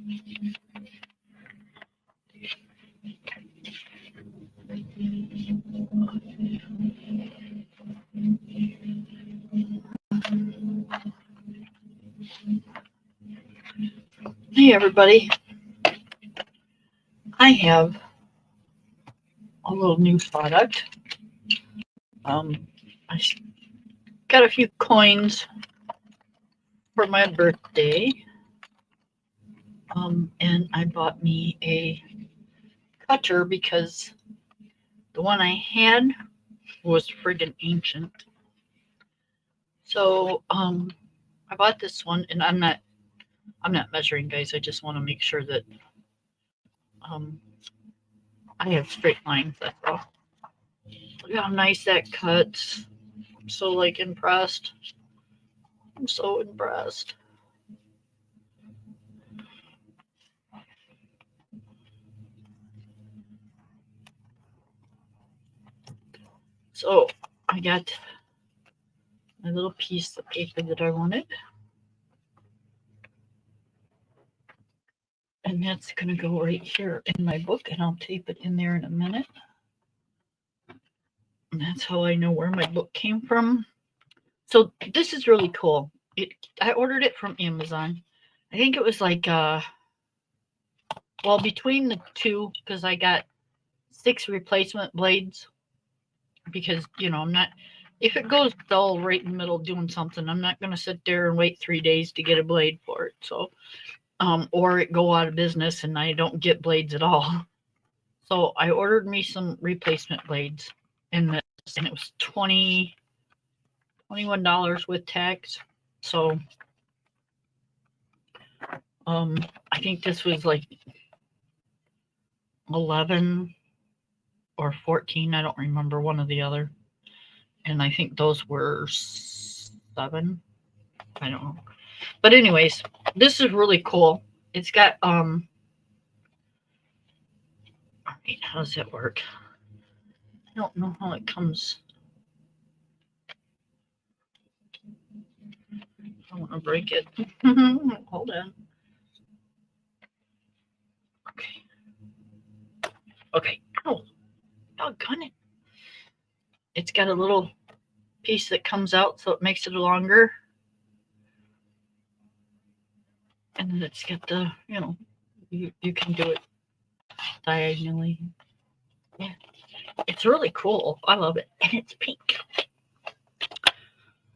Hey everybody, I have a little new product. I got a few coins for my birthday, and I bought me a cutter because the one I had was friggin' ancient. So I bought this one, and I'm not measuring, guys. I just want to make sure that I have straight lines. That's all. Look how nice that cuts. I'm so impressed. I'm so impressed. So I got my little piece of paper that I wanted. And that's going to go right here in my book, and I'll tape it in there in a minute. And that's how I know where my book came from. So this is really cool. I ordered it from Amazon. I think it was between the two, because I got 6 replacement blades. Because, I'm not, if it goes dull right in the middle doing something, I'm not going to sit there and wait 3 days to get a blade for it. So, or it go out of business and I don't get blades at all. So I ordered me some replacement blades in this, and it was $21 with tax. So I think this was like 11 or 14. I don't remember, one or the other. And I think those were 7. I don't know. But anyways, this is really cool. It's got how does that work? I don't know how it comes. I want to break it. Hold on. Okay. Oh, doggone it. It's got a little piece that comes out, so it makes it longer. And then it's got the, you can do it diagonally. Yeah. It's really cool. I love it. And it's pink.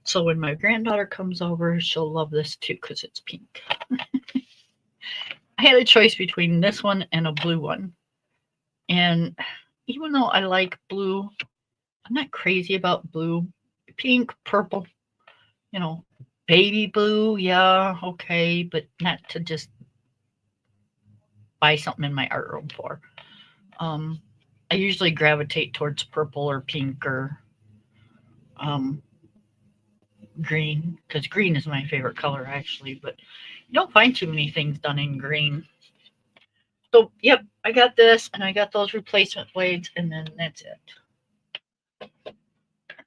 So when my granddaughter comes over, she'll love this too because it's pink. I had a choice between this one and a blue one. And even though I like blue, I'm not crazy about blue. Pink, purple, baby blue, yeah, okay, but not to just buy something in my art room for. I usually gravitate towards purple or pink or green, because green is my favorite color actually, but you don't find too many things done in green. So, yep, I got this, and I got those replacement blades, and then that's it. And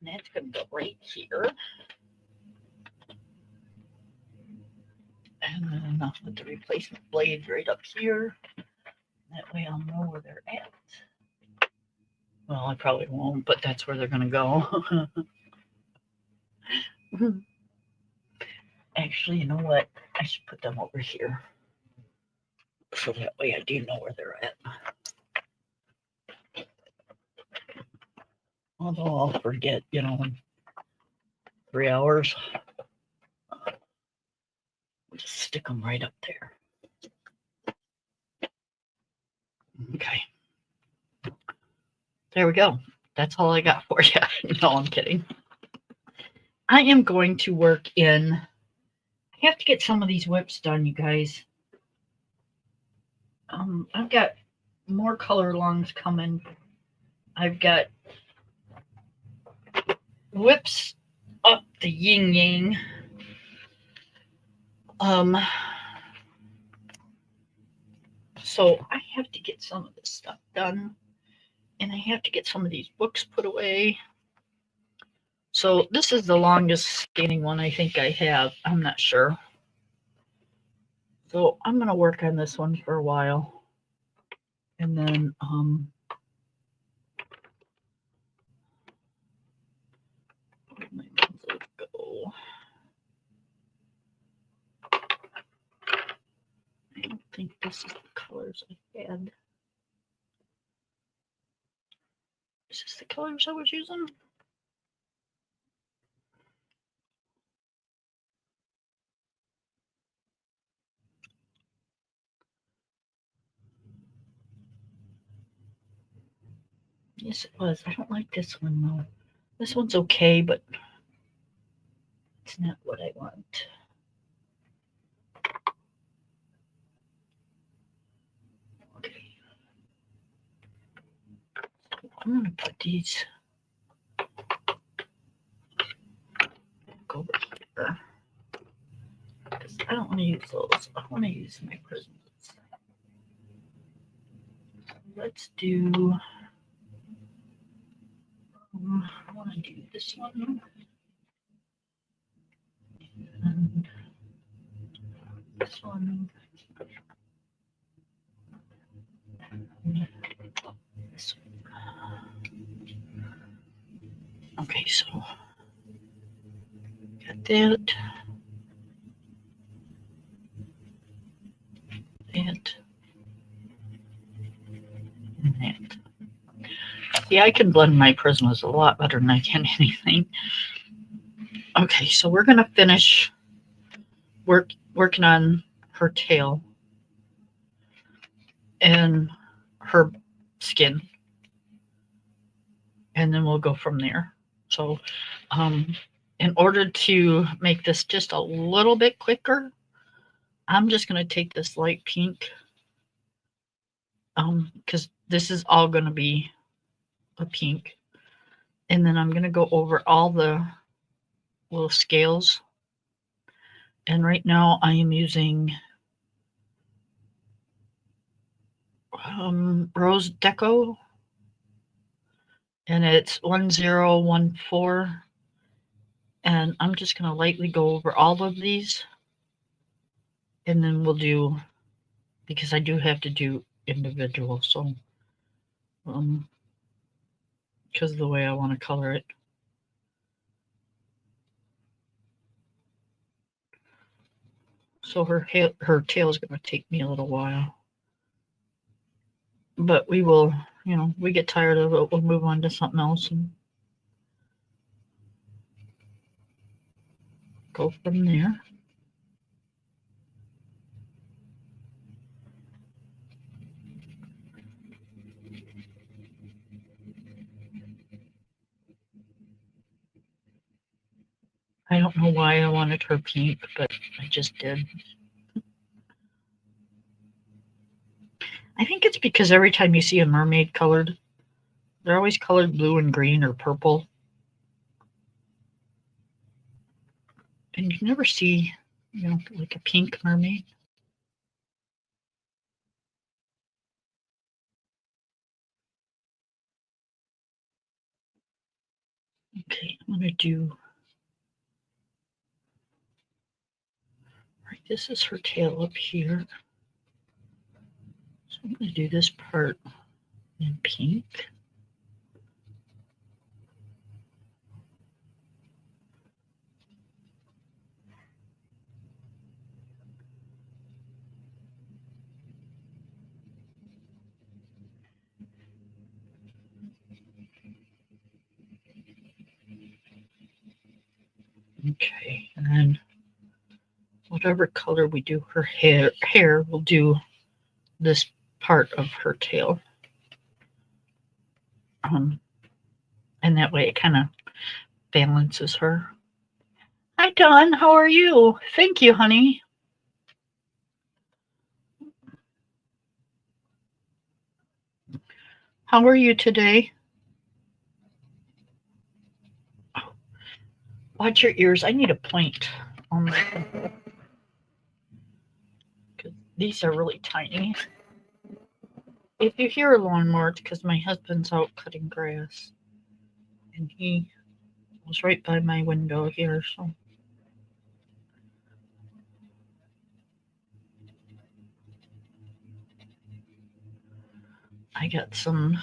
that's going to go right here. And then I'll put the replacement blades right up here. That way I'll know where they're at. Well, I probably won't, but that's where they're going to go. Actually, you know what? I should put them over here. So that way I do know where they're at. Although I'll forget, in 3 hours. We'll just stick them right up there. Okay. There we go. That's all I got for you. No, I'm kidding. I am going to work in... I have to get some of these whips done, you guys. I've got more color longs coming. I've got whips up the yin yang. So I have to get some of this stuff done, and I have to get some of these books put away. So this is the longest standing one I think I have. I'm not sure. So I'm going to work on this one for a while. And then, where did my pencil go? I don't think this is the colors I had. Is this the colors I was using? Yes, it was. I don't like this one though. This one's okay, but it's not what I want. Okay. I'm going to put these over here. Because I don't want to use those. I want to use my prisms. Let's do. I want to do this one. And this one. This one. Okay, so got that. That. And that. Yeah, I can blend my Prismas a lot better than I can anything. Okay, so we're going to finish working on her tail and her skin. And then we'll go from there. So in order to make this just a little bit quicker, I'm just going to take this light pink because this is all going to be a pink. And then I'm going to go over all the little scales. And right now I am using Rose Deco. And it's 1014. And I'm just going to lightly go over all of these. And then we'll do, because I do have to do individual. So, because of the way I want to color it. So her tail is going to take me a little while. But we will, we get tired of it, we'll move on to something else and go from there. I don't know why I wanted her pink, but I just did. I think it's because every time you see a mermaid colored, they're always colored blue and green or purple. And you never see, like a pink mermaid. Okay, I'm going to do, right, this is her tail up here. So I'm going to do this part in pink. Okay, and then whatever color we do her hair, we'll do this part of her tail. And that way it kind of balances her. Hi, Dawn. How are you? Thank you, honey. How are you today? Watch your ears. I need a point on my pencil. These are really tiny. If you hear a lawnmower, it's because my husband's out cutting grass. And he was right by my window here, so. I got some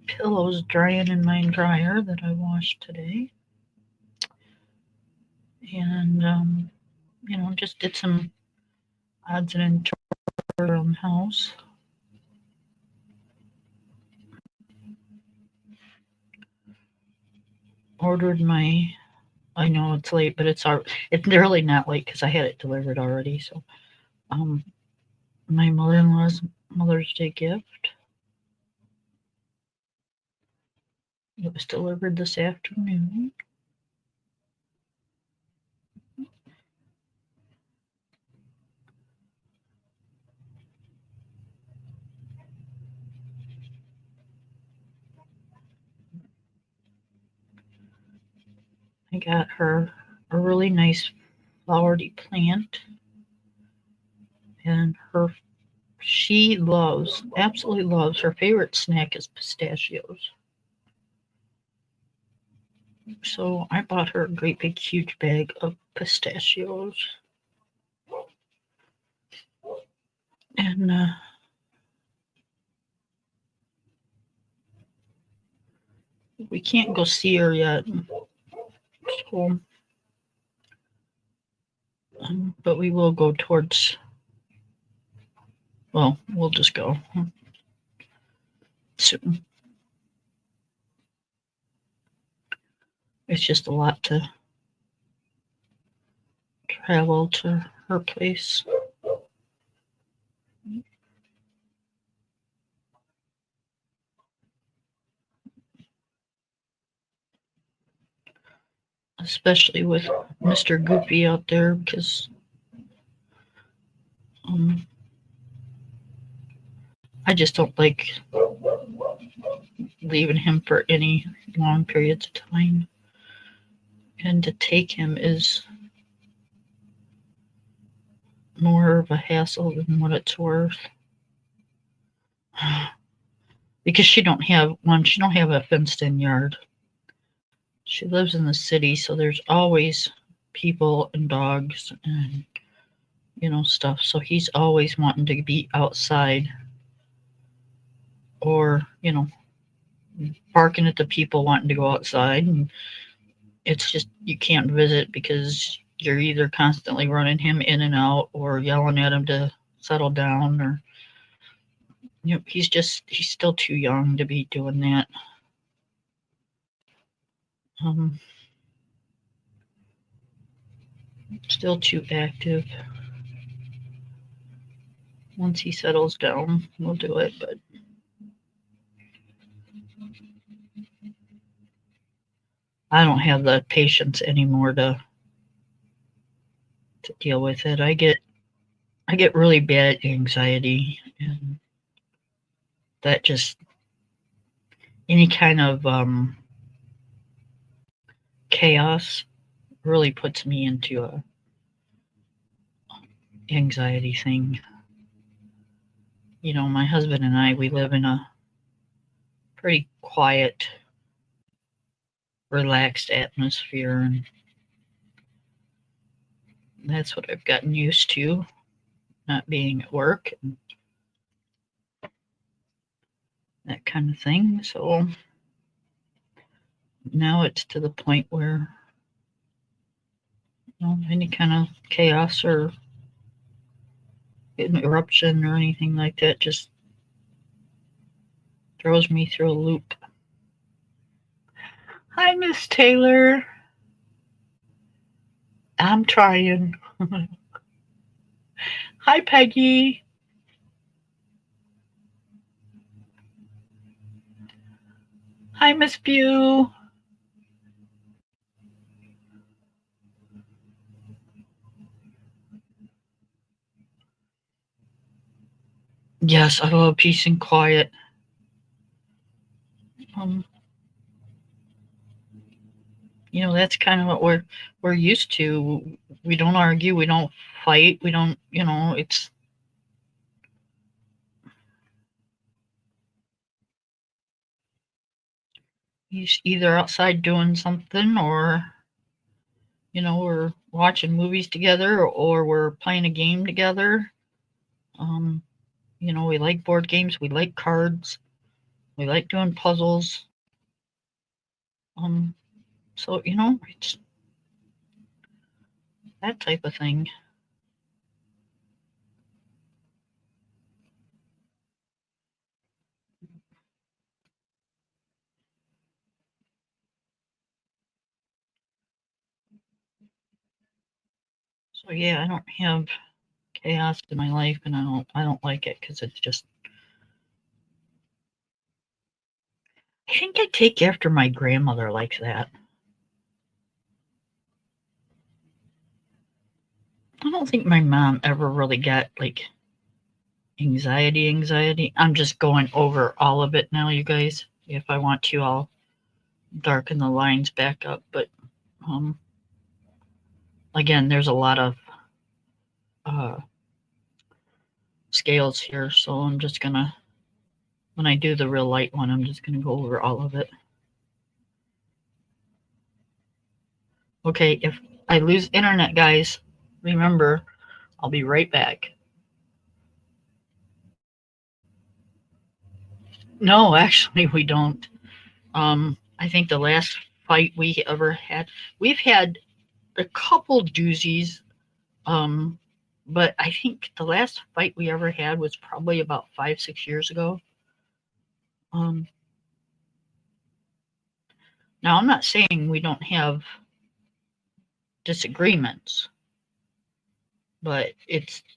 pillows drying in my dryer that I washed today. And, just did some odds and ends around the house. Ordered I know it's late, but it's really not late because I had it delivered already. So, my mother-in-law's Mother's Day gift. It was delivered this afternoon. I got her a really nice flowery plant, and she absolutely loves, her favorite snack is pistachios. So I bought her a great big huge bag of pistachios. And we can't go see her yet. So, but we will go towards, well, we'll just go soon. It's just a lot to travel to her place. Especially with Mr. Goofy out there, because I just don't like leaving him for any long periods of time. And to take him is more of a hassle than what it's worth. Because she don't have a fenced-in yard. She lives in the city, so there's always people and dogs and stuff. So he's always wanting to be outside, or barking at the people wanting to go outside, and it's just, you can't visit because you're either constantly running him in and out or yelling at him to settle down, or he's still too young to be doing that. Still too active. Once he settles down, we'll do it, but I don't have the patience anymore to deal with it. I get really bad anxiety, and that just, any kind of chaos really puts me into a anxiety thing. My husband and I, we live in a pretty quiet, relaxed atmosphere, and that's what I've gotten used to, not being at work and that kind of thing. So now it's to the point where any kind of chaos or interruption or anything like that just throws me through a loop. Hi, Miss Taylor. I'm trying. Hi, Peggy. Hi, Miss Bew. Yes, I love peace and quiet. That's kind of what we're used to. We don't argue, we don't fight, we don't, it's he's either outside doing something, or we're watching movies together, or we're playing a game together. You know, we like board games, we like cards, we like doing puzzles. So, you know, it's that type of thing. So yeah, I don't have chaos in my life, and I don't like it because it's just. I think I take after my grandmother like that. I don't think my mom ever really got like anxiety. I'm just going over all of it now, you guys. If I want to, I'll darken the lines back up. But um, again, there's a lot of uh, scales here, so I'm just gonna, when I do the real light one, I'm just gonna go over all of it. Okay, if I lose internet, guys, remember, I'll be right back. No, actually, we don't. I think the last fight we ever had, we've had a couple doozies. Um, but I think the last fight we ever had was probably about 5, 6 years ago. Um, Now I'm not saying we don't have disagreements, but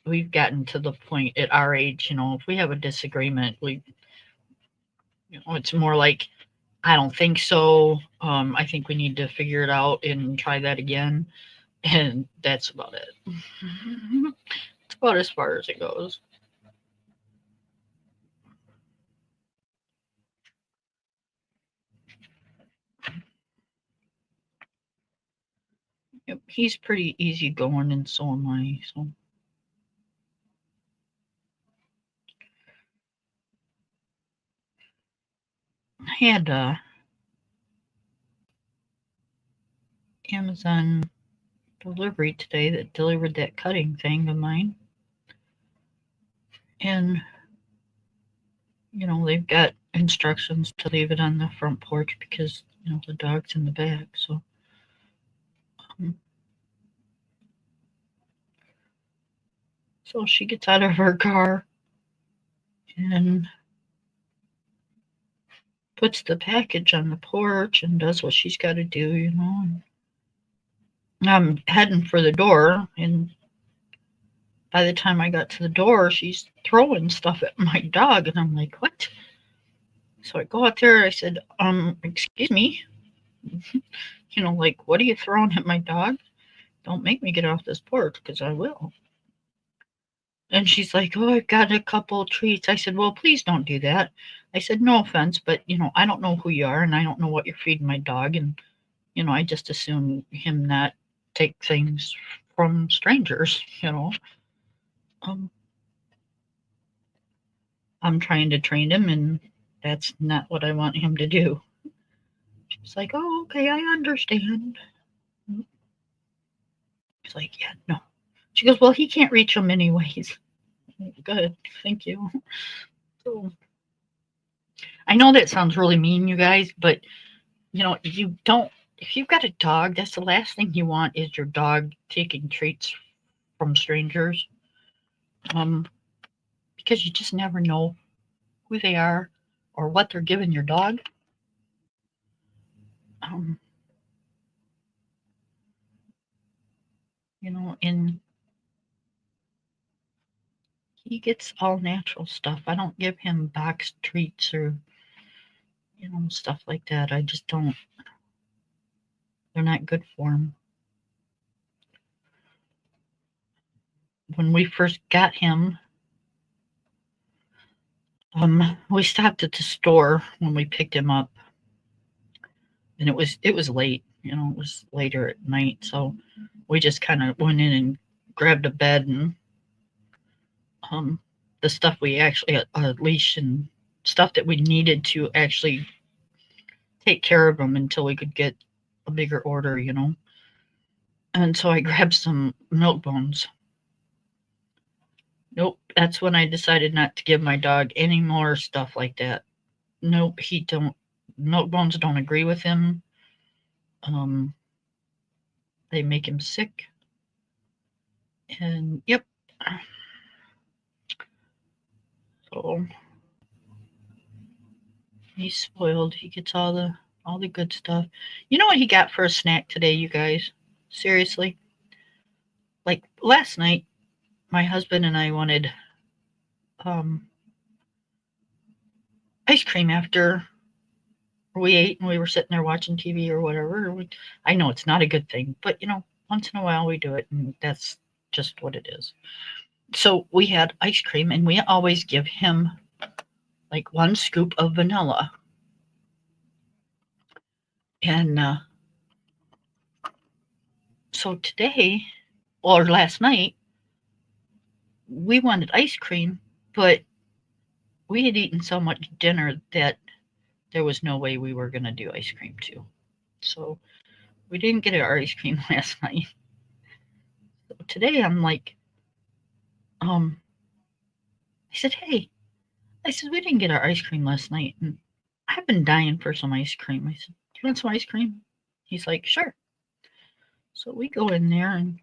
we've gotten to the point at our age, you know, if we have a disagreement, it's more like, I don't think so. I think we need to figure it out and try that again, and that's about it. It's about as far as it goes. Yep, he's pretty easygoing, and so am I. So I had Amazon delivery today that delivered that cutting thing of mine, and you know they've got instructions to leave it on the front porch because you know the dog's in the back. Um, so she gets out of her car and puts the package on the porch and does what she's got to do, you know. And I'm heading for the door, and by the time I got to the door, she's throwing stuff at my dog, and I'm like, what? So I go out there. I said, excuse me, you know, like, what are you throwing at my dog? Don't make me get off this porch because I will. And she's like, oh, I've got a couple treats. I said, well, please don't do that. I said, no offense, but you know, I don't know who you are, and I don't know what you're feeding my dog, and you know, I just assume him not take things from strangers, you know. Um, I'm trying to train him, and that's not what I want him to do. She's like, oh, okay, I understand. He's like, yeah, no. She goes, well, he can't reach them anyways. Good, thank you. So, I know that sounds really mean, you guys, but you know, you don't. If you've got a dog, that's the last thing you want is your dog taking treats from strangers. Um, because you just never know who they are or what they're giving your dog. Um, you know, and he gets all natural stuff. I don't give him boxed treats or, you know, stuff like that. I just don't. They're not good for him. When we first got him, we stopped at the store when we picked him up, and it was late. You know, it was later at night, so we just kind of went in and grabbed a bed and um, the stuff we actually a leash and stuff that we needed to actually take care of him until we could get a bigger order, you know. And so I grabbed some milk bones. Nope, That's when I decided not to give my dog any more stuff like that. Nope, milk bones don't agree with him. They make him sick. And yep. So he's spoiled. He gets all the good stuff. You know what he got for a snack today, you guys? Seriously? Like last night, my husband and I wanted ice cream after we ate and we were sitting there watching TV or whatever. I know it's not a good thing, but once in a while we do it, and that's just what it is. So we had ice cream, and we always give him like 1 scoop of vanilla. And so today, or last night, we wanted ice cream, but we had eaten so much dinner that there was no way we were going to do ice cream too. So we didn't get our ice cream last night. So today I'm like, I said, hey, we didn't get our ice cream last night, and I've been dying for some ice cream. I said, do you want some ice cream? He's like, sure. So we go in there and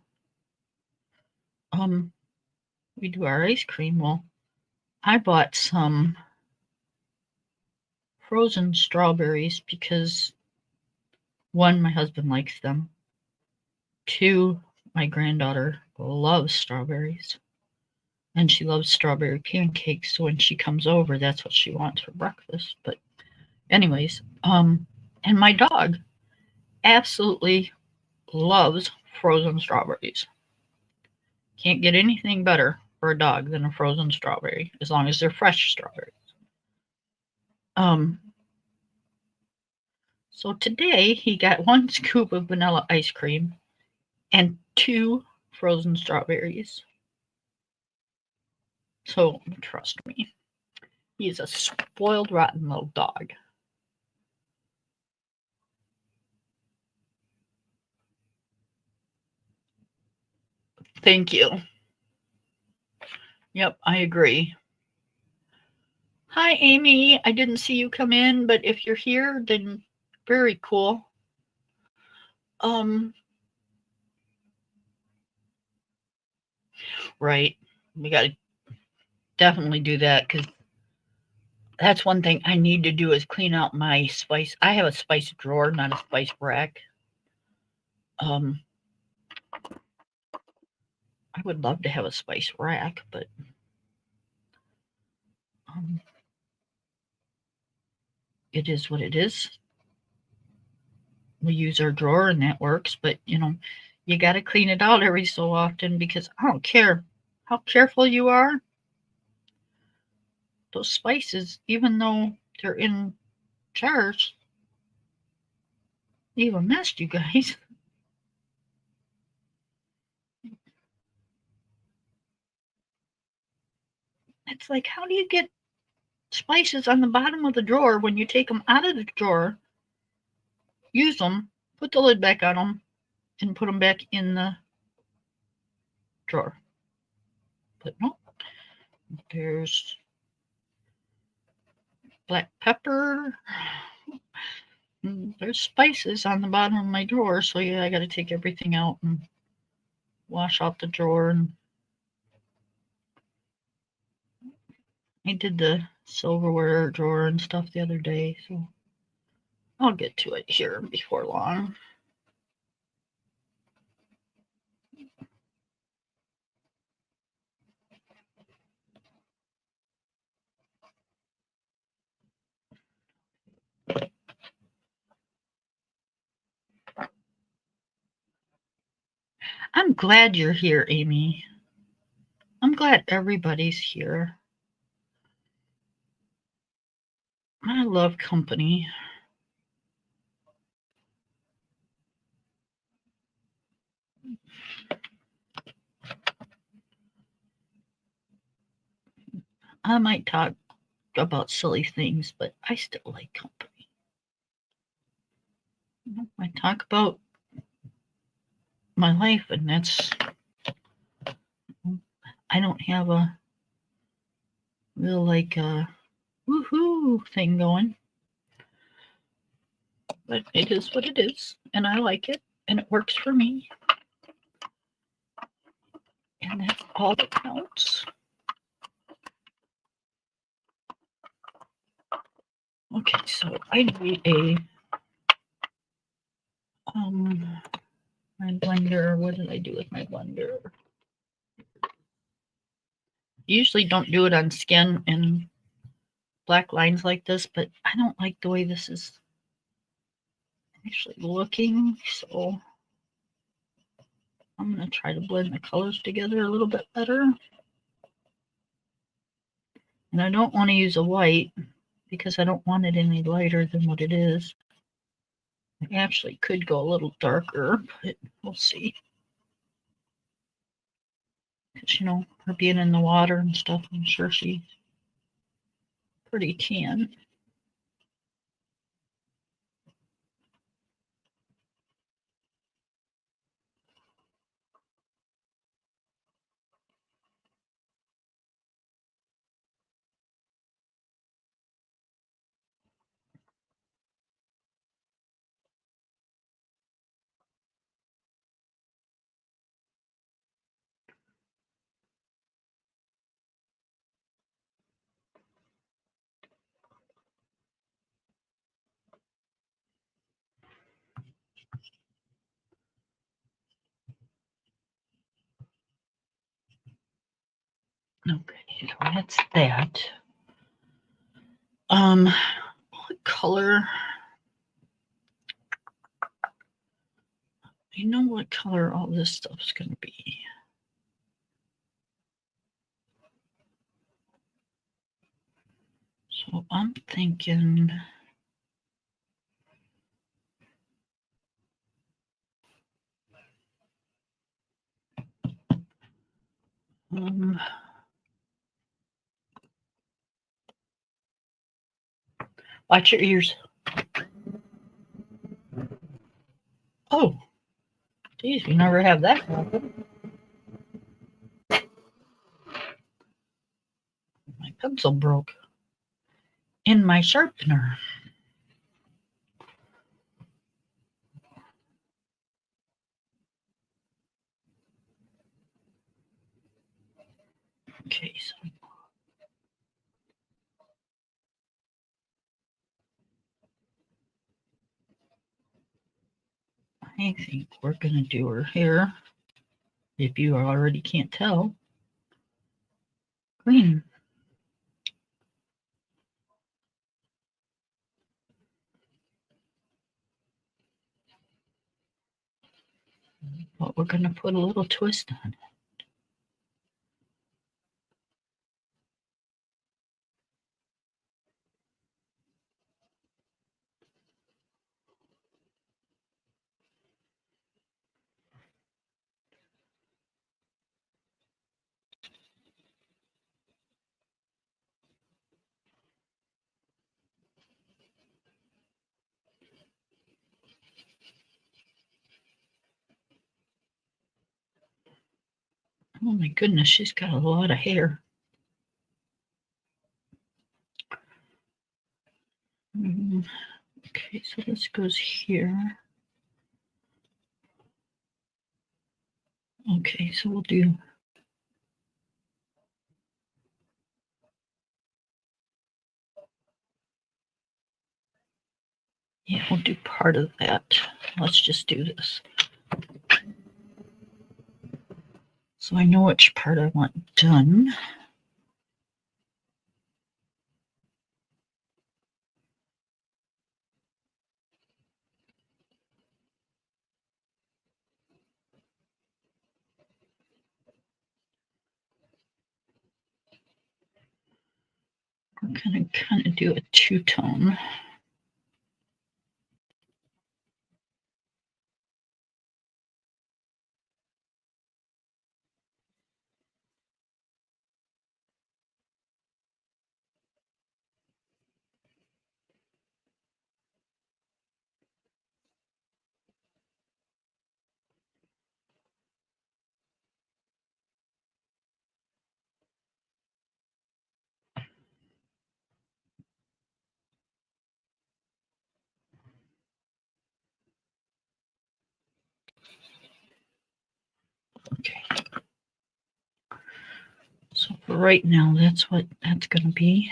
we do our ice cream. Well, I bought some frozen strawberries because 1, my husband likes them. 2, my granddaughter loves strawberries. And she loves strawberry pancakes, so when she comes over, that's what she wants for breakfast. But anyways, and my dog absolutely loves frozen strawberries. Can't get anything better for a dog than a frozen strawberry, as long as they're fresh strawberries. So today he got 1 scoop of vanilla ice cream and 2 frozen strawberries. So trust me, he's a spoiled, rotten little dog. Thank you. Yep, I agree. Hi, Amy. I didn't see you come in, but if you're here, then very cool. Right. We got to definitely do that, because that's one thing I need to do is clean out my spice. I have a spice drawer, not a spice rack. I would love to have a spice rack, but it is what it is. We use our drawer and that works, but you got to clean it out every so often, because I don't care how careful you are. Those spices, even though they're in jars, leave a mess, you guys. It's like, how do you get spices on the bottom of the drawer when you take them out of the drawer, use them, put the lid back on them, and put them back in the drawer? But no, there's black pepper. There's spices on the bottom of my drawer, so yeah, I got to take everything out and wash out the drawer. And I did the silverware drawer and stuff the other day, so I'll get to it here before long. I'm glad you're here, Amy. I'm glad everybody's here. I love company. I might talk about silly things, but I still like company. I talk about my life, and that's, I don't have a real like woohoo thing going. But it is what it is, and I like it, and it works for me. And that's all that counts. Okay, so I need a my blender. What did I do with my blender? Usually don't do it on skin and black lines like this, but I don't like the way this is actually looking, so I'm going to try to blend the colors together a little bit better. And I don't want to use a white because I don't want it any lighter than what it is. I actually could go a little darker, but we'll see. Because, you know, her being in the water and stuff, I'm sure she's pretty tan. Okay, so that's that. What color? You know what color all this stuff's gonna be. So I'm thinking watch your ears. Oh, geez, you never have that happen. My pencil broke in my sharpener. Okay, so I think we're gonna do her hair, if you already can't tell, green. But we're gonna put a little twist on it. Oh my goodness, she's got a lot of hair. Okay, so this goes here. Okay, so we'll do we'll do part of that. Let's just do this. So I know which part I want done. We're gonna kind of do a two-tone. Okay. So for right now, that's what that's going to be.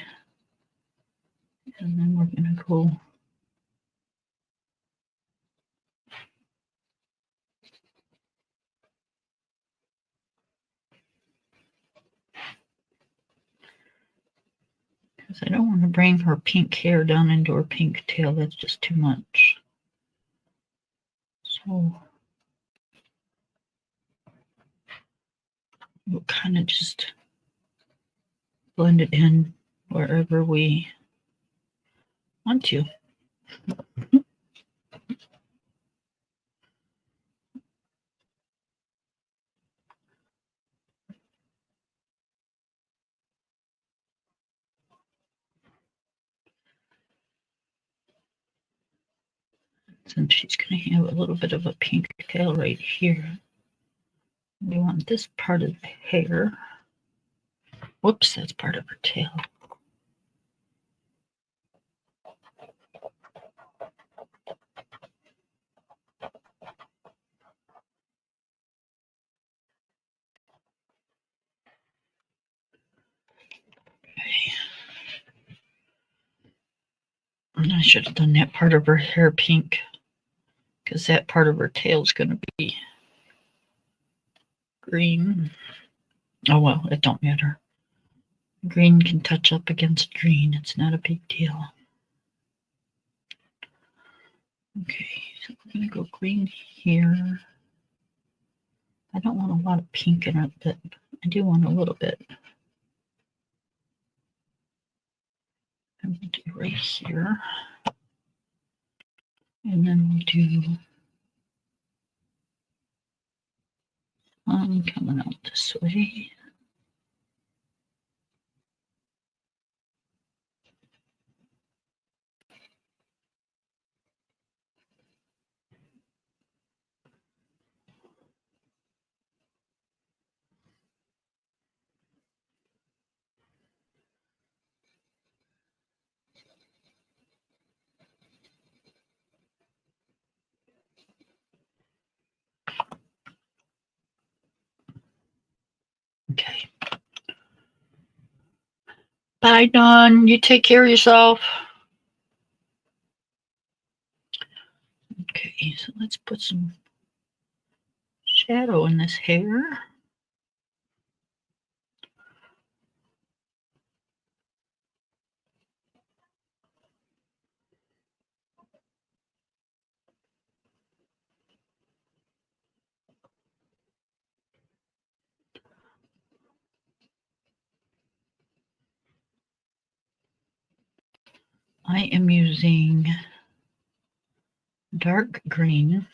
And then we're going to go because I don't want to bring her pink hair down into her pink tail. That's just too much. So we'll kind of just blend it in wherever we want to. Since she's going to have a little bit of a pink tail right here, we want this part of the hair. Whoops, that's part of her tail. Okay. And I should have done that part of her hair pink because that part of her tail is going to be green. Oh well, it don't matter. Green can touch up against green. It's not a big deal. Okay, so we're going to go green here. I don't want a lot of pink in it, but I do want a little bit. I'm going to do right here. And then we'll do one coming out this way. Okay. Bye, Dawn. You take care of yourself. Okay, so let's put some shadow in this hair. I am using dark green,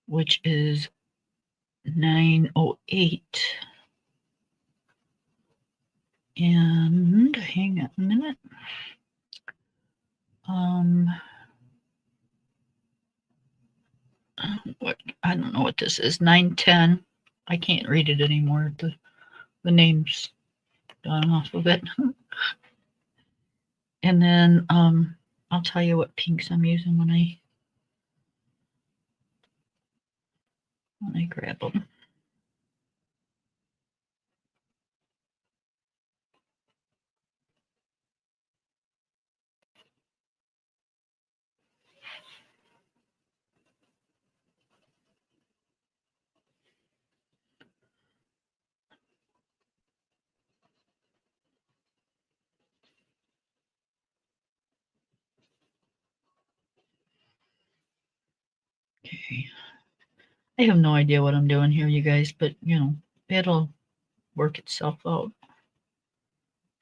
which is 908. And hang on a minute. What I don't know what this is. 910. I can't read it anymore. The name's gone off of it. And then I'll tell you what pinks I'm using when I grab them. Okay. I have no idea what I'm doing here, you guys, but you know, it'll work itself out.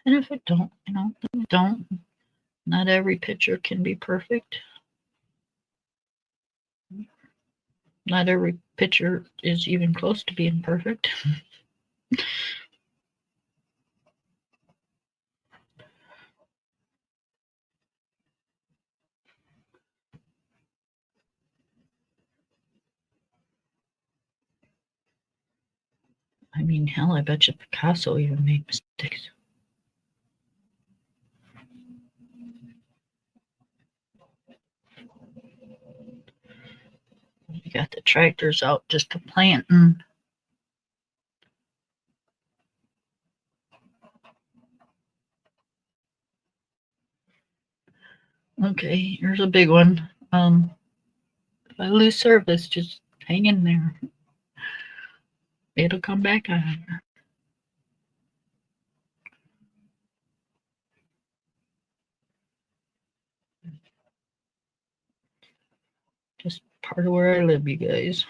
And if it don't, you know, then it don't. Not every picture can be perfect. Not every picture is even close to being perfect. I mean, hell, I bet you Picasso even made mistakes. We got the tractors out just to planting. Okay, here's a big one. If I lose service, just hang in there. It'll come back on. Just part of where I live, you guys.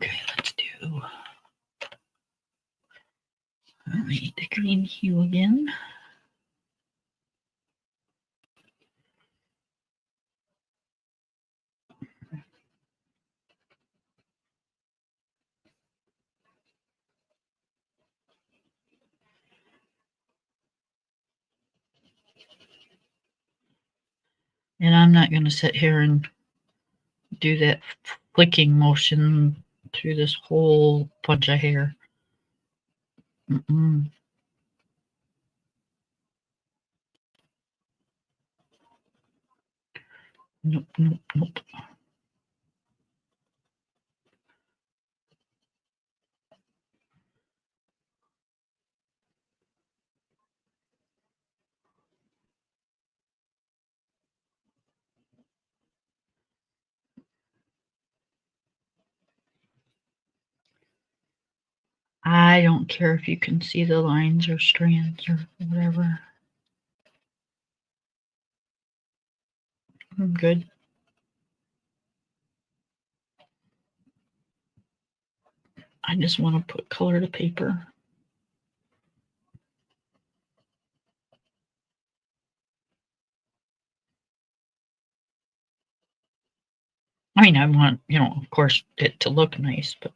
Okay, let's do the green hue again. And I'm not going to sit here and do that flicking motion through this whole bunch of hair. Mm-mm. Nope, nope, nope. I don't care if you can see the lines or strands or whatever. I'm good. I just want to put color to paper. I mean, I want, of course, it to look nice, but,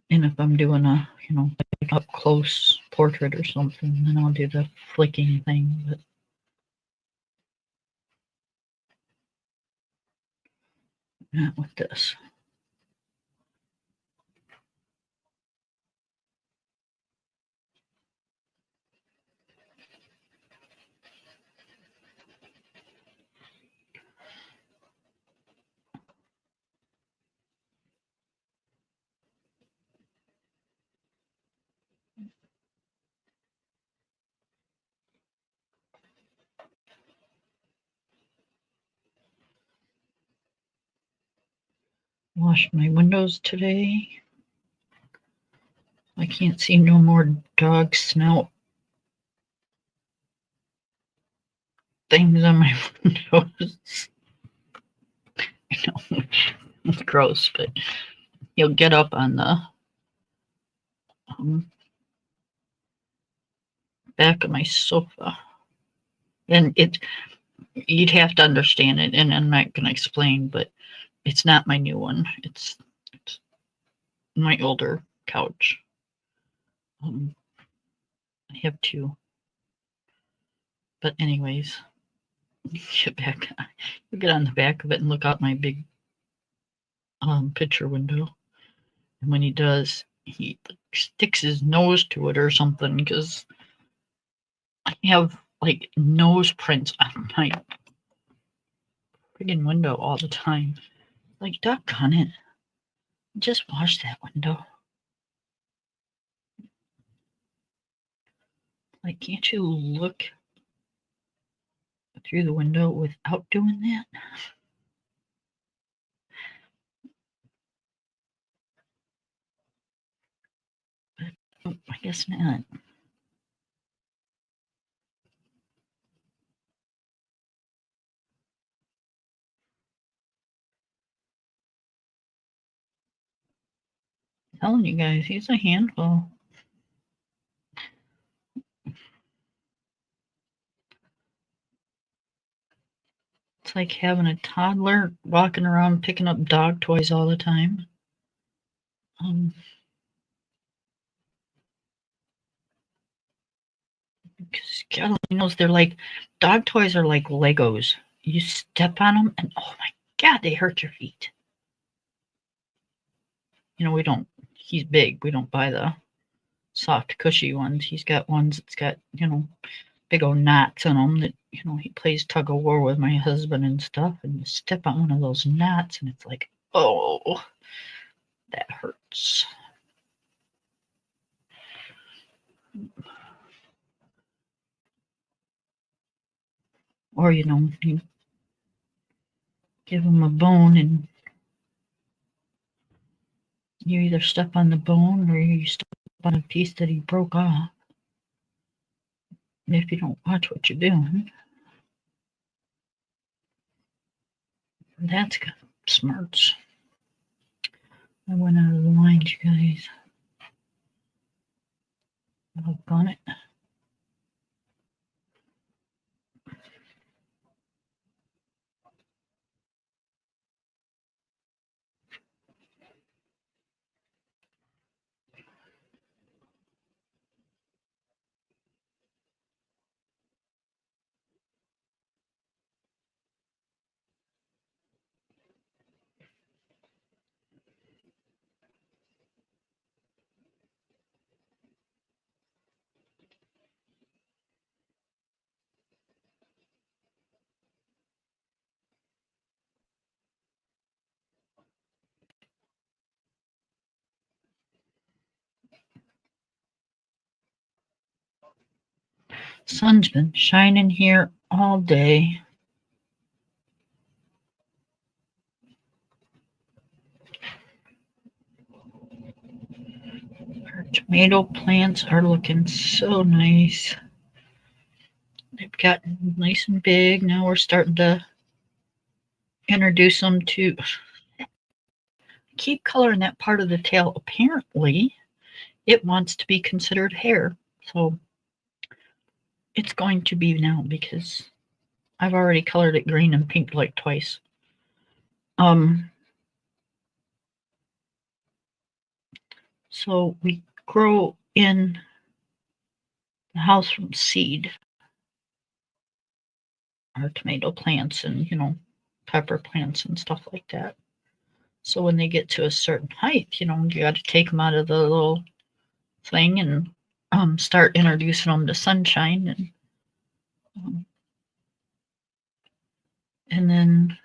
And if I'm doing a, like up close portrait or something, then I'll do the flicking thing. But not with this. Washed my windows today. I can't see no more dog snout things on my windows. I know it's gross, but you'll get up on the back of my sofa, and you'd have to understand it, and I'm not going to explain, but it's not my new one. It's my older couch. I have two. But anyways, get back. You get on the back of it and look out my big picture window. And when he does, he sticks his nose to it or something, because I have like nose prints on my friggin' window all the time. Like, doggone it. Just wash that window. Like, can't you look through the window without doing that? But I guess not. telling you guys, he's a handful. It's like having a toddler walking around picking up dog toys all the time. Because God only knows, they're like, dog toys are like Legos. You step on them and oh my God, they hurt your feet. You know, he's big. We don't buy the soft, cushy ones. He's got ones that's got, big old knots in them that, he plays tug of war with my husband and stuff. And you step on one of those knots and it's like, oh, that hurts. Or, you give him a bone and you either step on the bone or you step on a piece that he broke off. If you don't watch what you're doing. That's got smarts. I went out of the lines, you guys. I've on it. Sun's been shining here all day. Our tomato plants are looking so nice. They've gotten nice and big. Now we're starting to introduce them to keep coloring that part of the tail. Apparently, it wants to be considered hair. So it's going to be now because I've already colored it green and pink like twice. So we grow in the house from seed our tomato plants and, pepper plants and stuff like that. So when they get to a certain height, you got to take them out of the little thing and start introducing them to sunshine. And then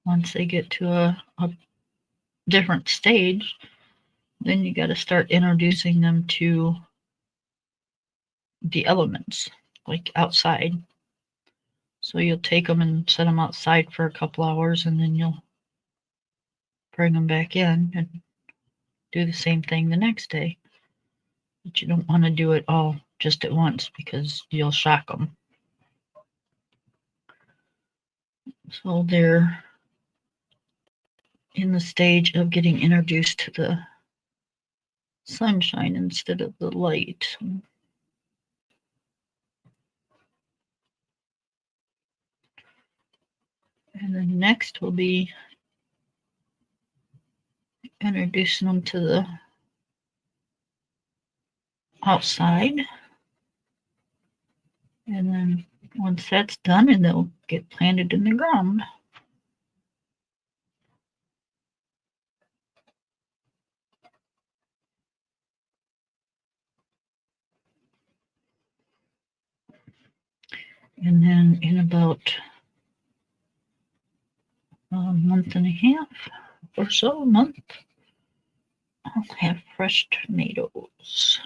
once they get to a different stage, then you got to start introducing them to the elements, like outside. So you'll take them and set them outside for a couple hours, and then you'll bring them back in and do the same thing the next day. But you don't want to do it all just at once because you'll shock them. So they're in the stage of getting introduced to the sunshine instead of the light. And then next will be introducing them to the outside. And then once that's done, and they'll get planted in the ground. And then in about a month and a half or so, I'll have fresh tomatoes.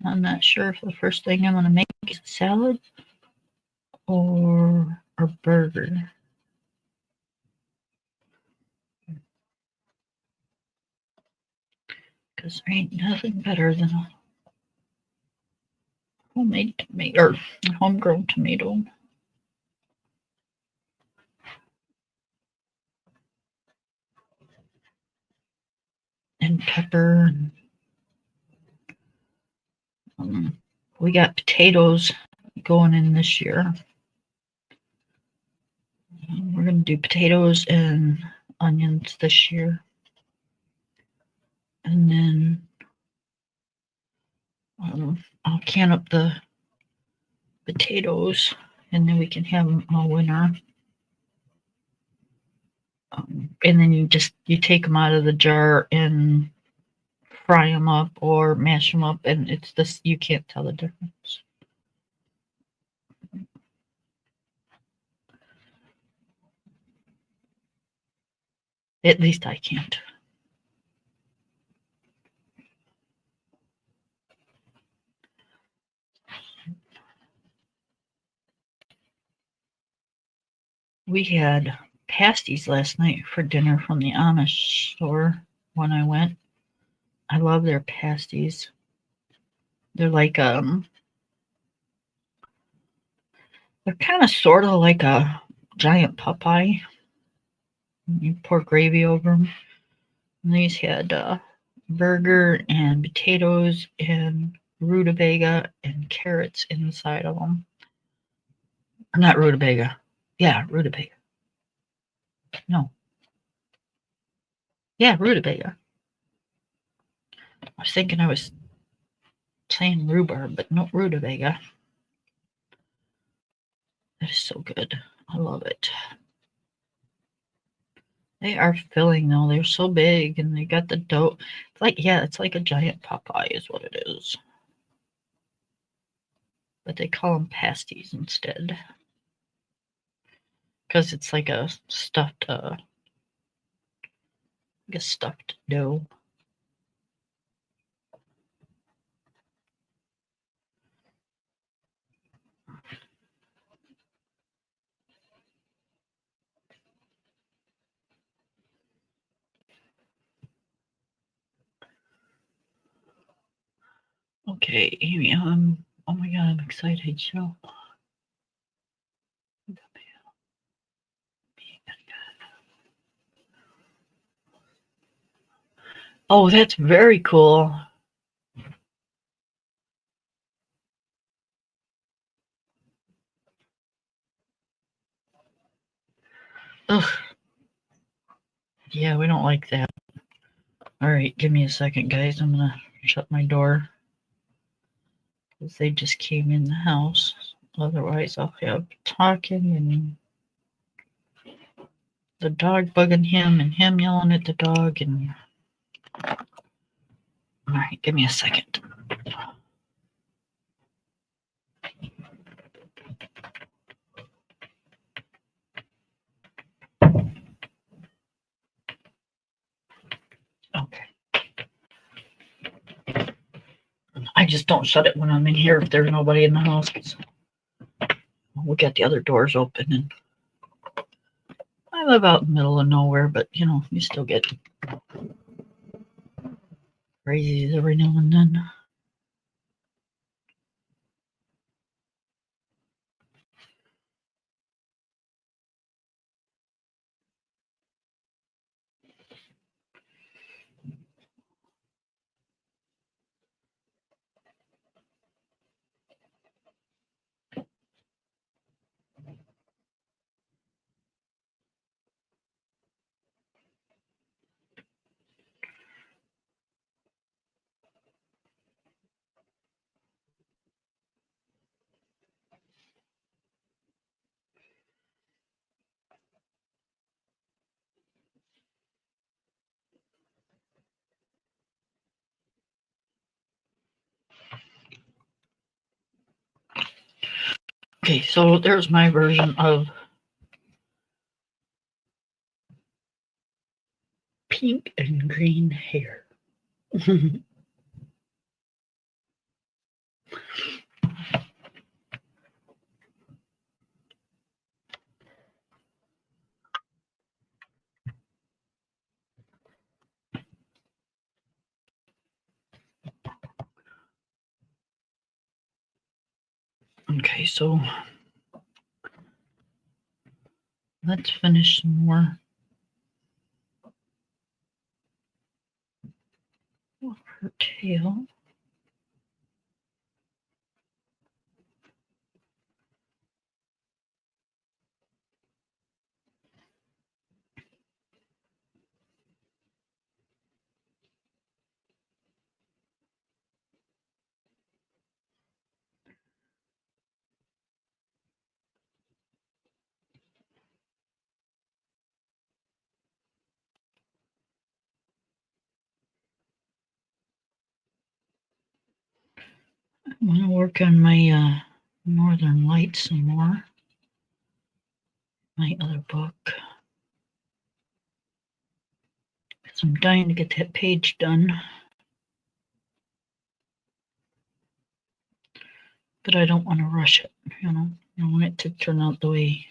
I'm not sure if the first thing I'm going to make is a salad or a burger. Because there ain't nothing better than a homemade tomato or homegrown tomato. and pepper. We got potatoes going in this year. We're going to do potatoes and onions this year. And then I'll can up the potatoes, and then we can have them all winter. And then you take them out of the jar and fry them up or mash them up, and it's this, you can't tell the difference. At least I can't. We had pasties last night for dinner from the Amish store when I went. I love their pasties. They're like they're kind of sort of like a giant Popeye. You pour gravy over them. And these had burger and potatoes and rutabaga and carrots inside of them. Not rutabaga. Yeah, rutabaga. No. Yeah, rutabaga. I was thinking I was saying rhubarb, but no, rutabaga. That is so good. I love it. They are filling though. They're so big, and they got the dough. It's like, yeah, it's like a giant Popeye is what it is. But they call them pasties instead. Because it's like a stuffed dough. Okay, Amy, oh my god, I'm excited, so. Oh, that's very cool. Ugh. Yeah, we don't like that. All right, give me a second, guys. I'm gonna shut my door because they just came in the house. Otherwise, I'll have talking and the dog bugging him and him yelling at the dog. And all right, give me a second. Okay. I just don't shut it when I'm in here if there's nobody in the house. We got the other doors open, and I live out in the middle of nowhere, but you know, you still get crazies every now and then. Okay, so there's my version of pink and green hair. Okay, so let's finish some more. kale. I want to work on my Northern Lights some more. My other book. Because I'm dying to get that page done. But I don't want to rush it, you know. I want it to turn out the way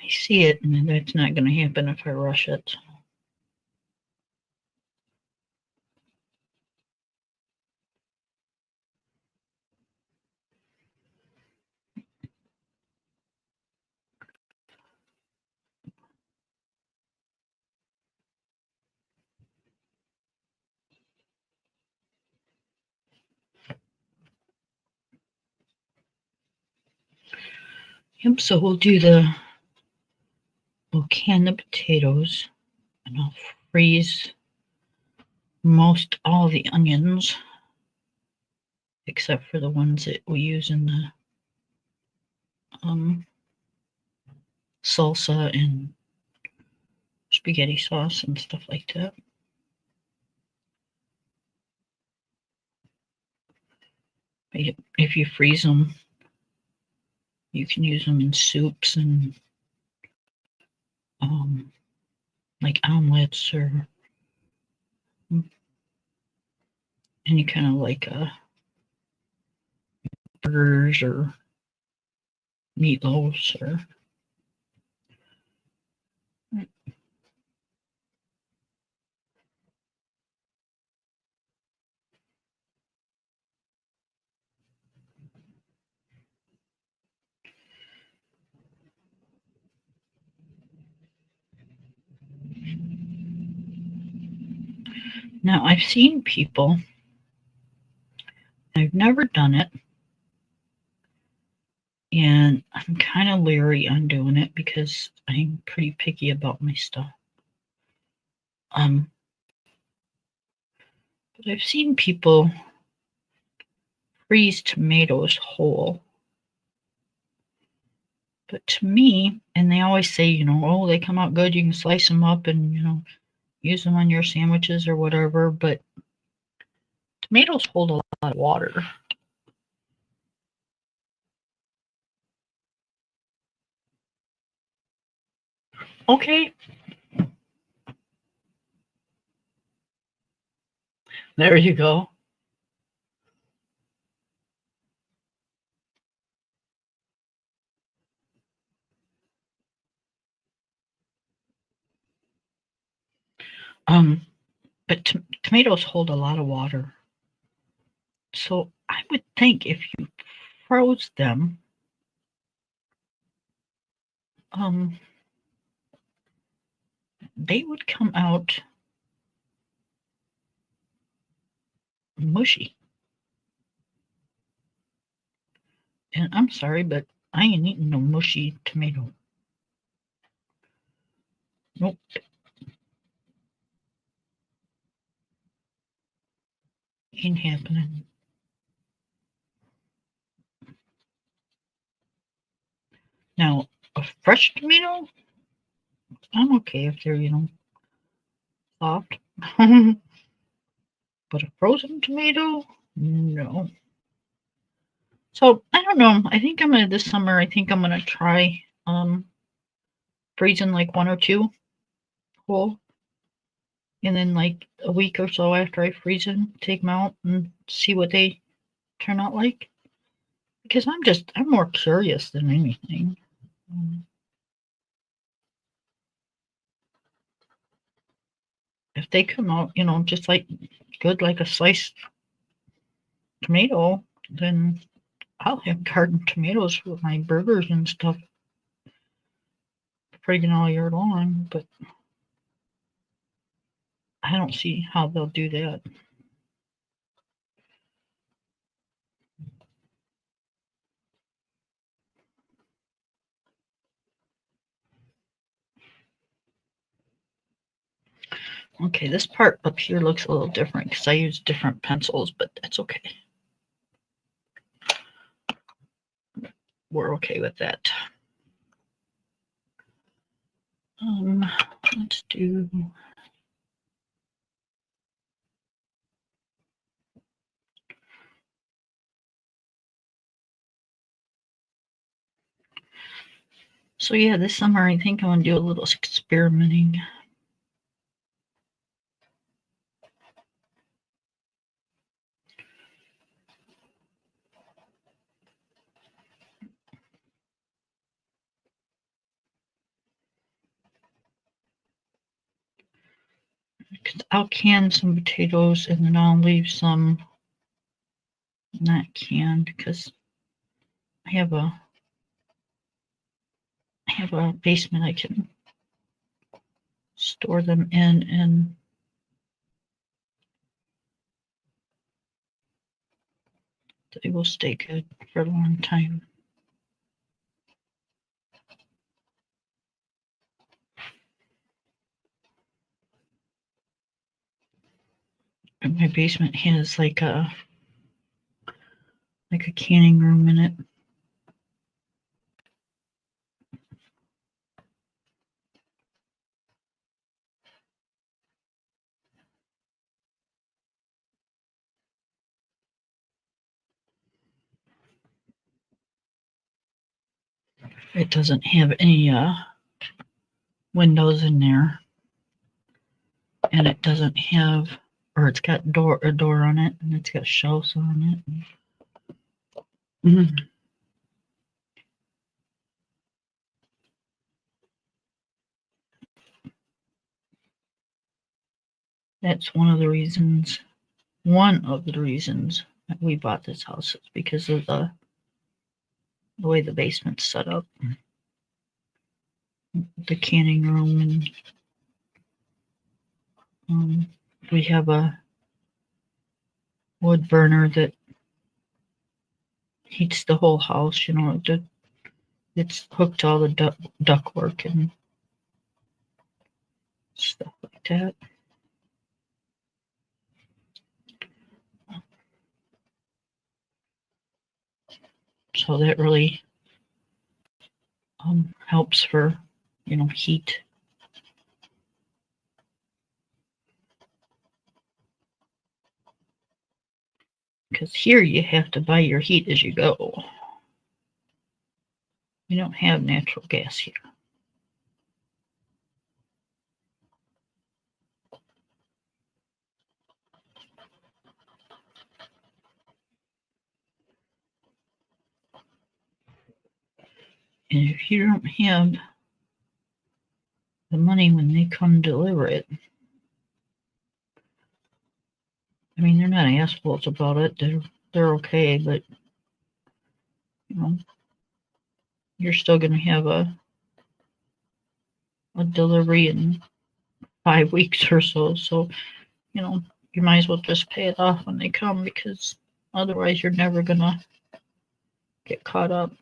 I see it, and that's not going to happen if I rush it. Yep, so we'll can the potatoes, and I'll freeze most all the onions, except for the ones that we use in the salsa and spaghetti sauce and stuff like that. If you freeze them, you can use them in soups and like omelets or any kind of like burgers or meatloaves or now I've seen people, I've never done it, and I'm kind of leery on doing it because I'm pretty picky about my stuff. But I've seen people freeze tomatoes whole. But to me, and they always say, you know, oh, they come out good, you can slice them up and, you know, use them on your sandwiches or whatever, but tomatoes hold a lot of water. Okay. There you go. But tomatoes hold a lot of water. So I would think if you froze them, they would come out mushy. And I'm sorry, but I ain't eating no mushy tomato. Nope. Ain't happening. Now, a fresh tomato, I'm okay if they're, you know, soft. But a frozen tomato, no. So I don't know. I think I'm gonna this summer. I think I'm gonna try freezing like one or two whole, and then like a week or so after I freeze them, take them out and see what they turn out like. Because I'm more curious than anything. If they come out, you know, just like good like a sliced tomato, then I'll have garden tomatoes with my burgers and stuff friggin' all year long. But I don't see how they'll do that. Okay, this part up here looks a little different because I use different pencils, but that's okay. We're okay with that. Let's do... So yeah, this summer I think I want to do a little experimenting. I'll can some potatoes and then I'll leave some not canned because I have a basement I can store them in, and they will stay good for a long time. And my basement has like a canning room in it. It doesn't have any windows in there, and it doesn't have, or it's got a door on it, and it's got shelves on it. That's one of the reasons that we bought this house is because of the way the basement's set up. The canning room, and we have a wood burner that heats the whole house. You know, it's hooked to all the ductwork and stuff like that. So that really helps for, you know, heat. Because here you have to buy your heat as you go. We don't have natural gas here. And if you don't have the money when they come deliver it, I mean, they're not assholes about it. They're okay, but you know, you're still going to have a delivery in 5 weeks or so. So, you know, you might as well just pay it off when they come, because otherwise you're never going to get caught up.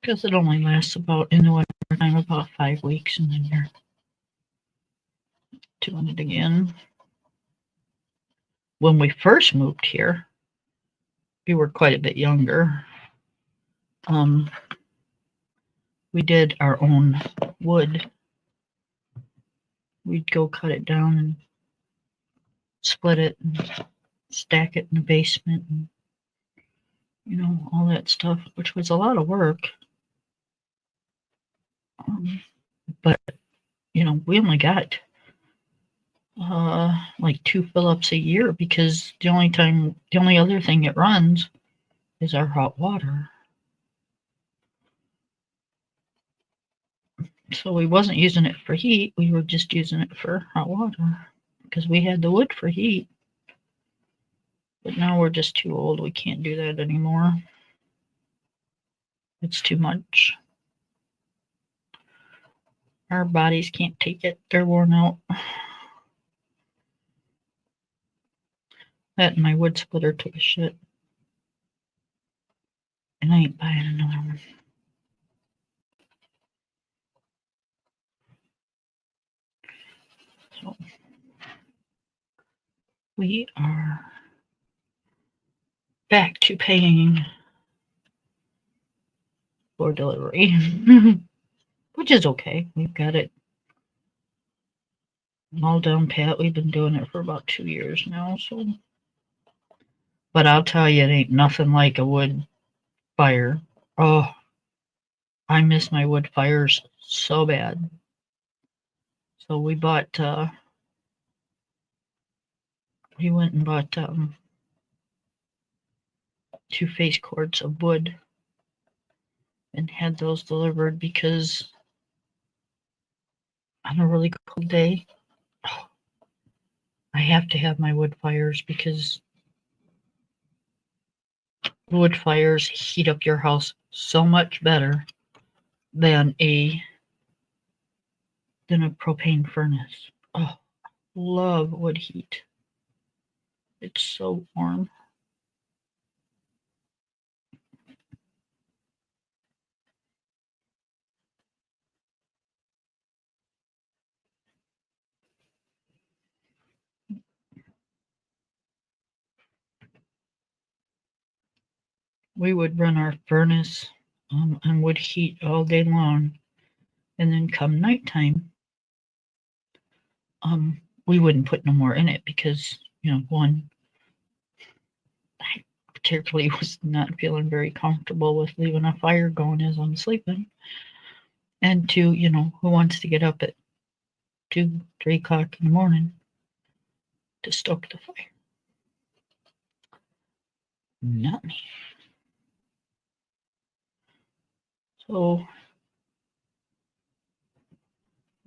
Because it only lasts about, in the winter time, about 5 weeks, and then you're doing it again. When we first moved here, we were quite a bit younger. We did our own wood. We'd go cut it down and split it and stack it in the basement, and you know, all that stuff, which was a lot of work. But you know, we only got like 2 fill-ups a year, because the only other thing it runs is our hot water. So we wasn't using it for heat, we were just using it for hot water, because we had the wood for heat. But now we're just too old, we can't do that anymore. It's too much. Our bodies can't take it. They're worn out. That and my wood splitter took a shit. And I ain't buying another one. So we are back to paying for delivery, which is okay. We've got it all down pat. We've been doing it for about 2 years now. So, but I'll tell you, it ain't nothing like a wood fire. Oh, I miss my wood fires so bad. So we bought. We went and bought 2 face cords of wood and had those delivered because on a really cold day, I have to have my wood fires because wood fires heat up your house so much better than a propane furnace. Oh, love wood heat. It's so warm. We would run our furnace on wood heat all day long, and then come nighttime, we wouldn't put no more in it because, one, I particularly was not feeling very comfortable with leaving a fire going as I'm sleeping. And two, who wants to get up at 2, 3 o'clock in the morning to stoke the fire? Not me. So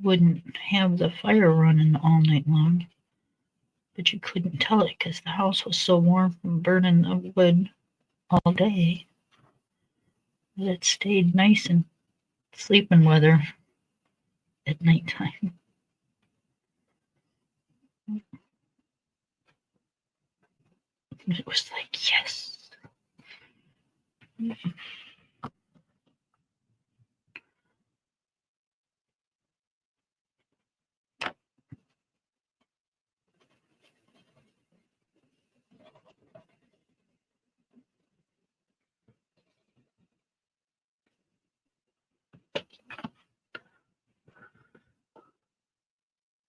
wouldn't have the fire running all night long, but you couldn't tell it because the house was so warm from burning the wood all day that it stayed nice and sleeping weather at nighttime. It was like, yes.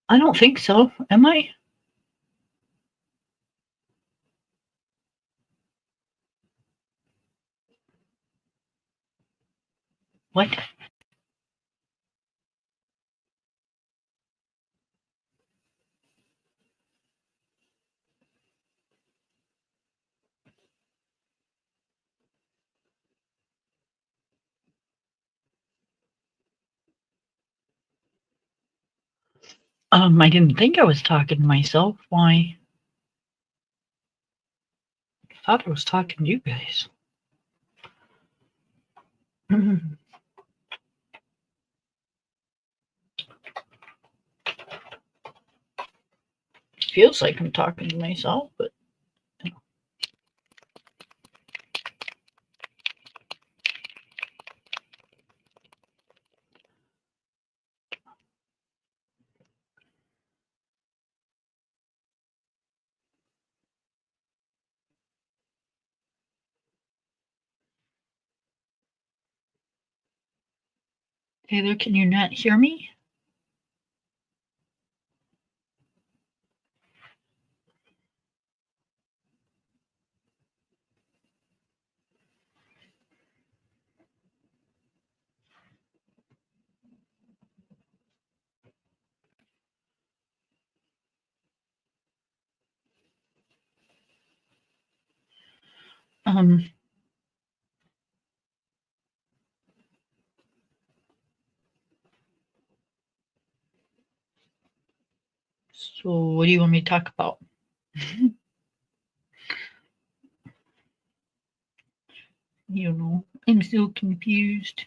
I don't think so. Am I? What? I didn't think I was talking to myself. Why? I thought I was talking to you guys. Feels like I'm talking to myself, but Taylor, can you not hear me? So what do you want me to talk about? I'm so confused.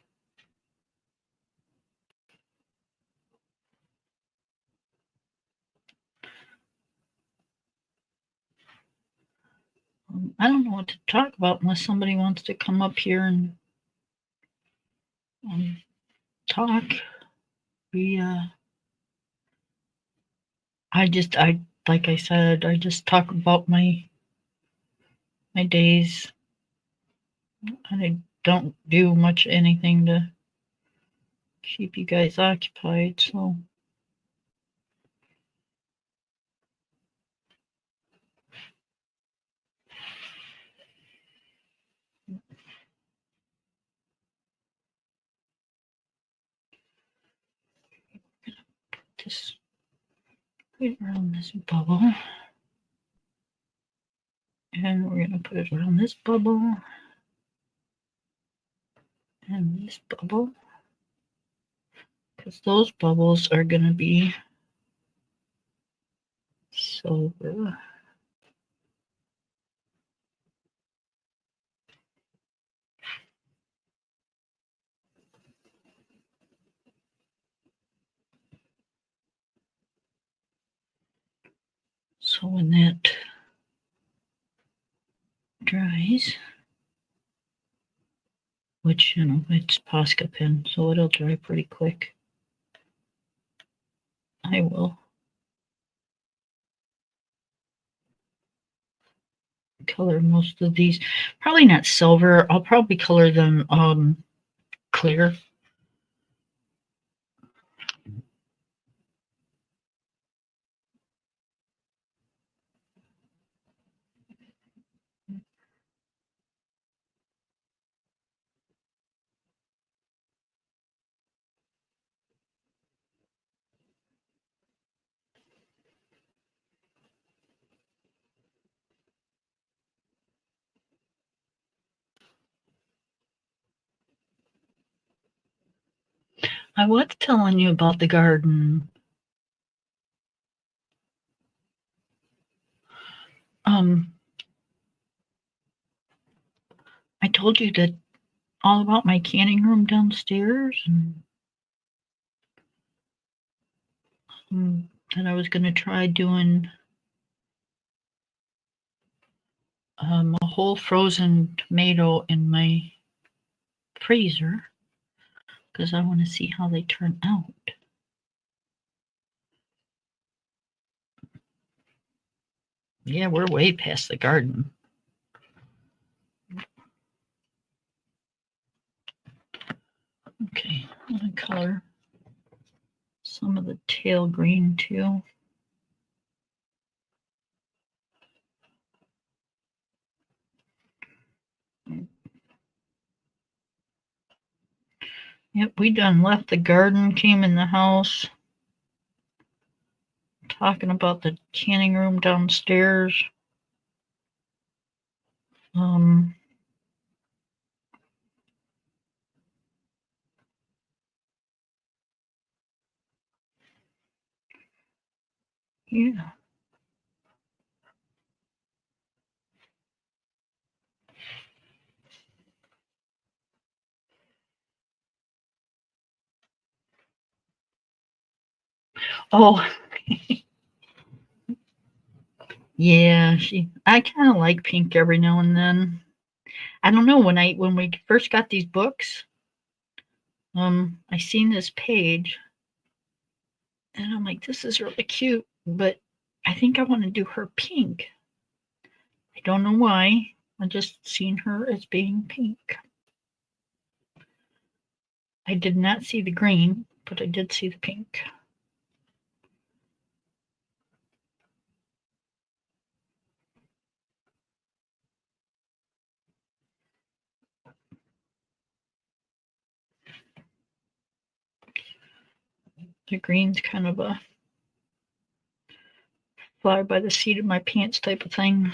I don't know what to talk about unless somebody wants to come up here and talk. We I like I said, I just talk about my days. I don't do much anything to keep you guys occupied, so just put it around this bubble. And we're going to put it around this bubble and this bubble, because those bubbles are going to be silver. So when that dries, which, you know, it's Posca pen, so it'll dry pretty quick. I will color most of these. Probably not silver. I'll probably color them clear. I was telling you about the garden. I told you that all about my canning room downstairs, and that I was going to try doing a whole frozen tomato in my freezer, because I want to see how they turn out. Yeah, we're way past the garden. Okay, I'm going to color some of the tail green too. Yep, we done left the garden, came in the house. Talking about the canning room downstairs. Yeah. Oh. Yeah, I kind of like pink every now and then. I don't know, when we first got these books, I seen this page and I'm like, this is really cute, but I think I want to do her pink. I don't know why. I just seen her as being pink. I did not see the green, but I did see the pink. The green's kind of a fly by the seat of my pants type of thing.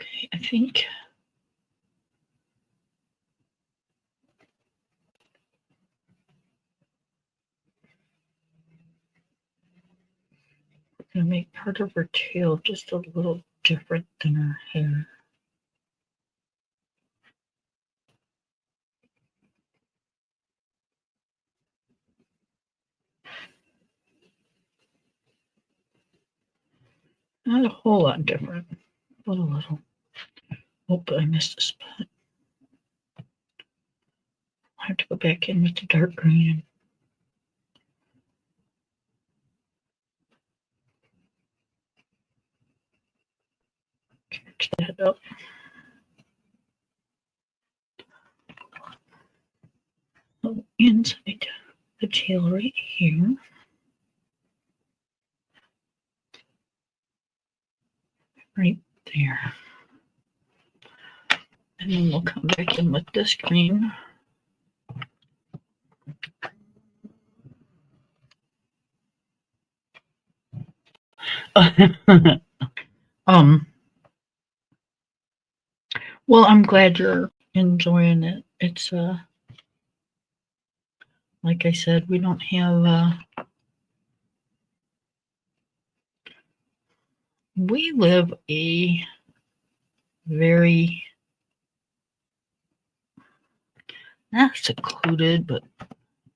Okay, I think part of her tail just a little different than her hair. Not a whole lot different, but a little. Oh, but I missed a spot. I have to go back in with the dark green. Catch that up. So inside the tail right here. Right there. And then we'll come back in with this green. Well, I'm glad you're enjoying it. It's like I said, we don't have we live a very not secluded, but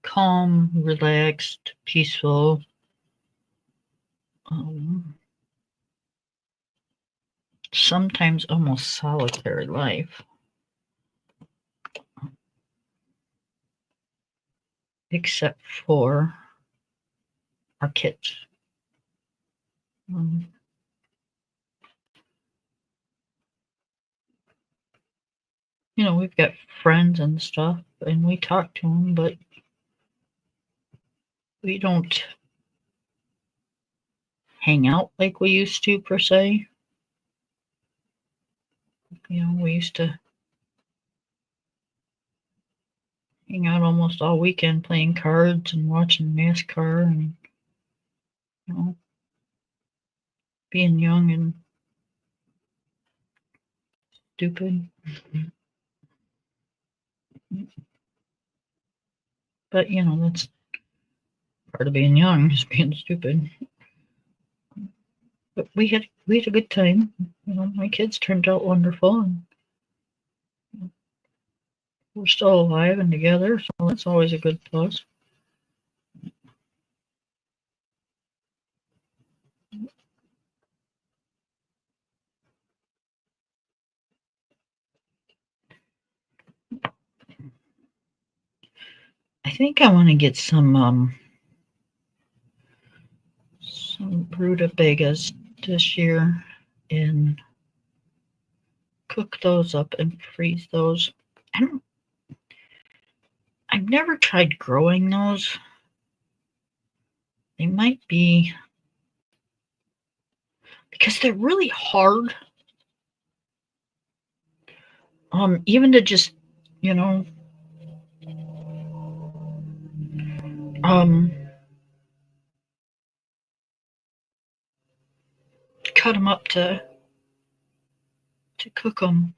calm, relaxed, peaceful, sometimes almost solitary life. Except for our kids. You know, we've got friends and stuff, and we talk to them, but we don't hang out like we used to, per se. You know, we used to hang out almost all weekend playing cards and watching NASCAR and, you know, being young and stupid. But, you know, that's part of being young, is being stupid. But we had a good time. You know, my kids turned out wonderful, and we're still alive and together, so that's always a good plus. I think I want to get some rutabagas this year and cook those up and freeze those. I've never tried growing those. They might be because they're really hard. Even to just, you know, cut them up to cook them.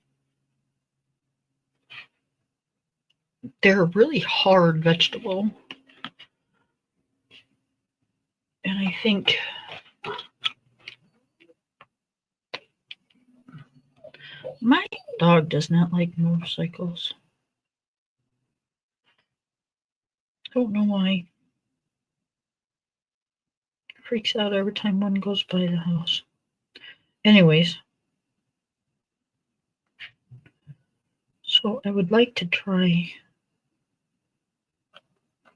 They're a really hard vegetable. And I think my dog does not like motorcycles. Don't know why. Freaks out every time one goes by the house. Anyways, so I would like to try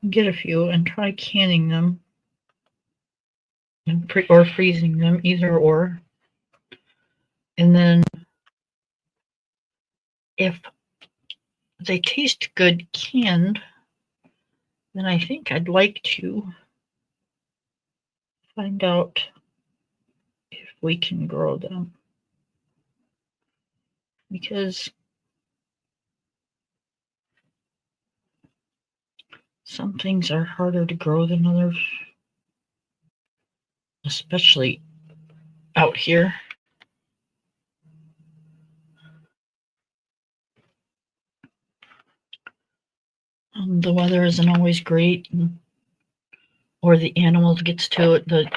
get a few and try canning them and or freezing them, either or. And then if they taste good canned, then I think I'd like to find out if we can grow them. Because some things are harder to grow than others, especially out here. The weather isn't always great, or the animals gets to it, the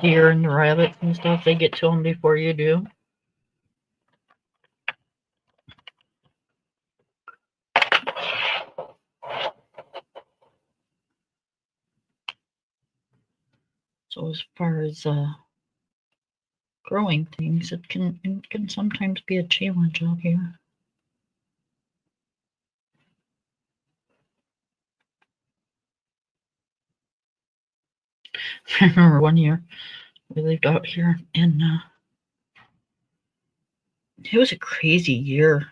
deer and the rabbits and stuff, they get to them before you do. So as far as growing things, it can sometimes be a challenge out here. I remember one year we lived out here, and it was a crazy year.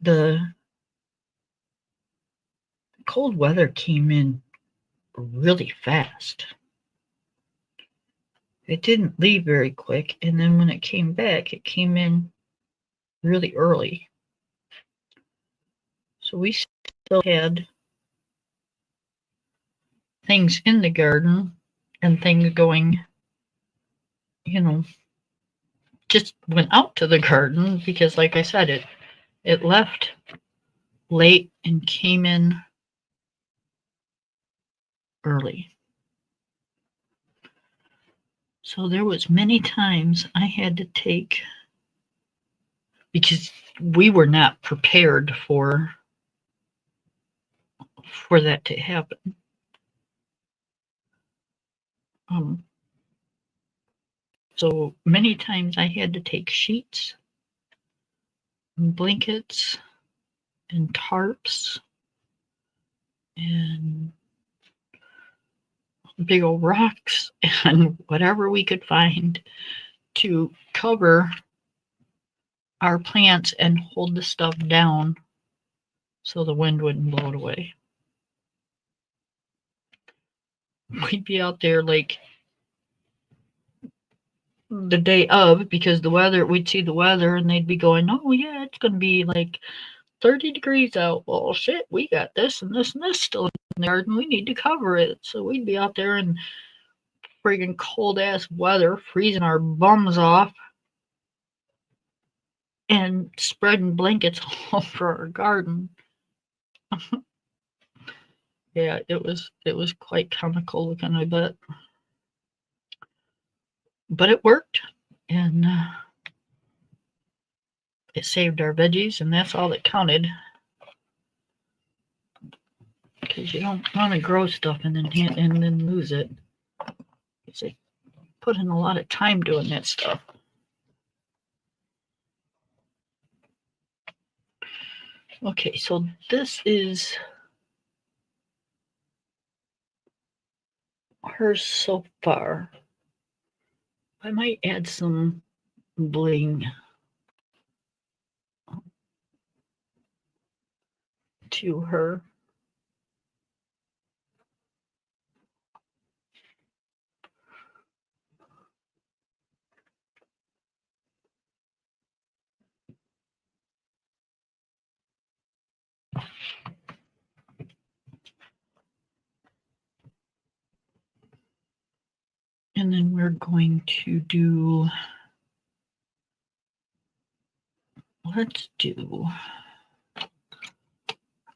The cold weather came in really fast. It didn't leave very quick, and then when it came back, it came in really early. So we still had things in the garden and things going, just went out to the garden because, like I said, it left late and came in early. So there was many times I had to take, because we were not prepared for that to happen. So many times I had to take sheets and blankets and tarps and big old rocks and whatever we could find to cover our plants and hold the stuff down so the wind wouldn't blow it away. We'd be out there like the day of, because we'd see the weather and they'd be going, oh yeah, it's going to be like 30 degrees out. Well, shit, we got this and this and this still in the garden. We need to cover it. So we'd be out there in friggin' cold ass weather, freezing our bums off and spreading blankets all over our garden. Yeah, it was quite comical looking, I bet. But it worked, and it saved our veggies, and that's all that counted. Because you don't want to grow stuff and then lose it. They put in a lot of time doing that stuff. Okay, so this is hers so far. I might add some bling to her. And then we're going to do, let's do,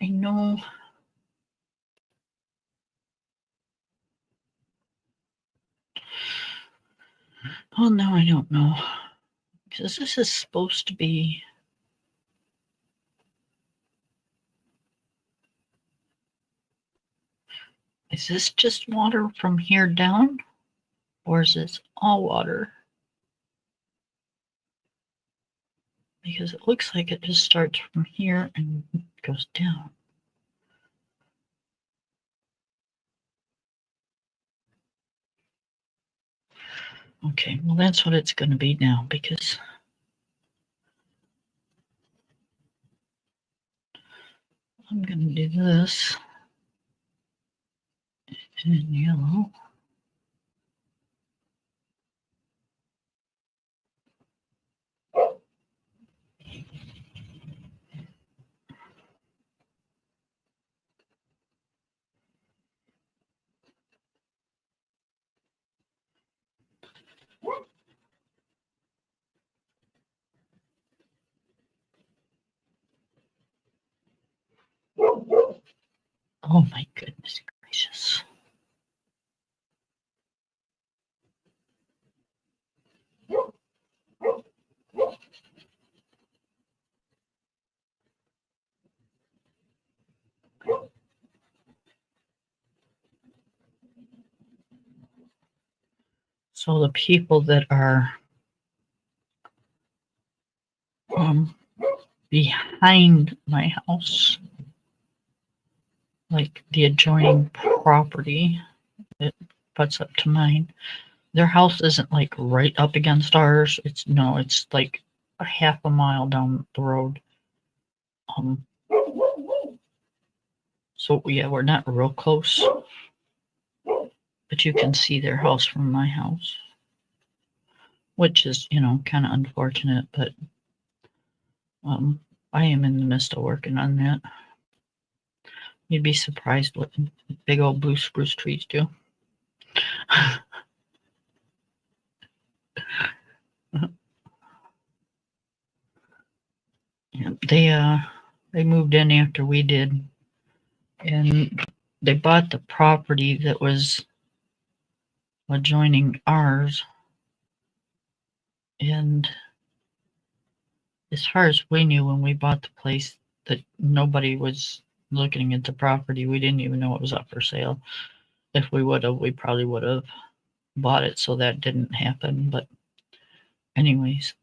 I know, oh no, I don't know, because this is supposed to be, is this just water from here down, or is this all water? Because it looks like it just starts from here and goes down. Okay, well that's what it's going to be now, because I'm going to do this in yellow. Oh my goodness gracious. So the people that are behind my house, like the adjoining property that butts up to mine, their house isn't like right up against ours. It's like a half a mile down the road. So yeah, we're not real close, but you can see their house from my house, which is, kind of unfortunate, but I am in the midst of working on that. You'd be surprised what big old blue spruce trees do. They moved in after we did, and they bought the property that was adjoining ours. And as far as we knew when we bought the place, that nobody was looking at the property. We didn't even know it was up for sale. If we would have, we probably would have bought it, so that didn't happen. But anyways,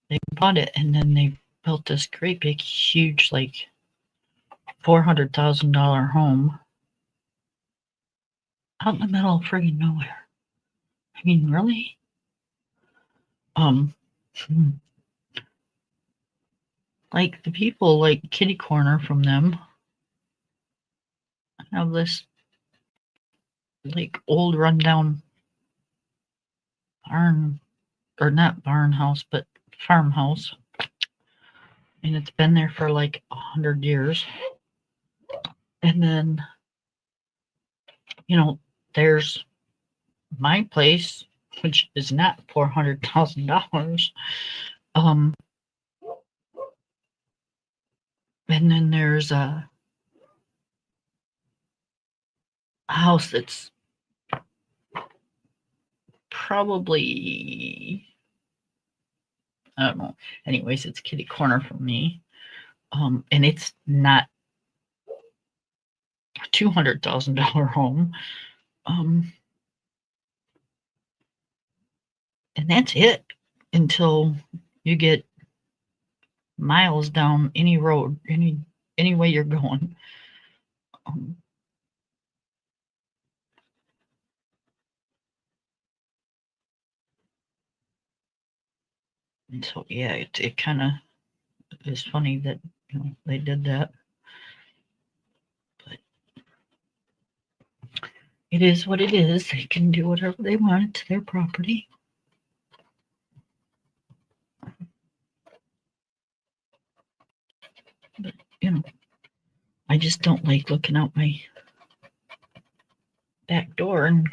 they bought it, and then they built this great big huge, like $400,000 home out in the middle of friggin' nowhere. I mean, really? Like the people like kitty corner from them have this like old rundown barn, or not barn house, but farmhouse. And it's been there for like 100 years. And then, there's my place, which is not $400,000. And then there's a house that's probably, I don't know. Anyways, it's kitty corner from me. And it's not a $200,000 home. And that's it until you get miles down any road, any way you're going. And so yeah, it kind of is funny that they did that, but it is what it is. They can do whatever they want. It's their property. But I just don't like looking out my back door and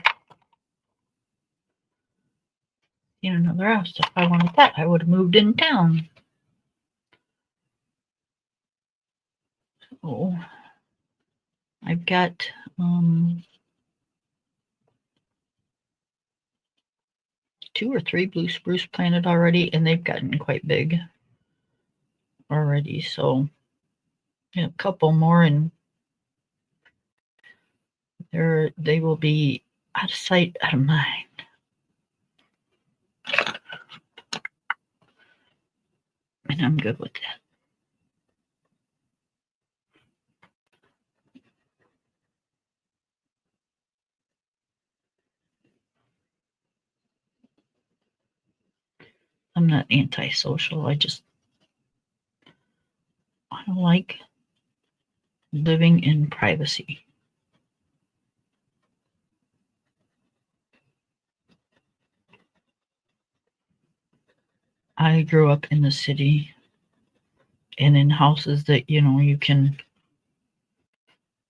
another house. If I wanted that, I would have moved in town. So I've got 2 or 3 blue spruce planted already, and they've gotten quite big already. So a couple more, and they will be out of sight, out of mind. And I'm good with that. I'm not antisocial. I don't like living in privacy. I grew up in the city and in houses that, you can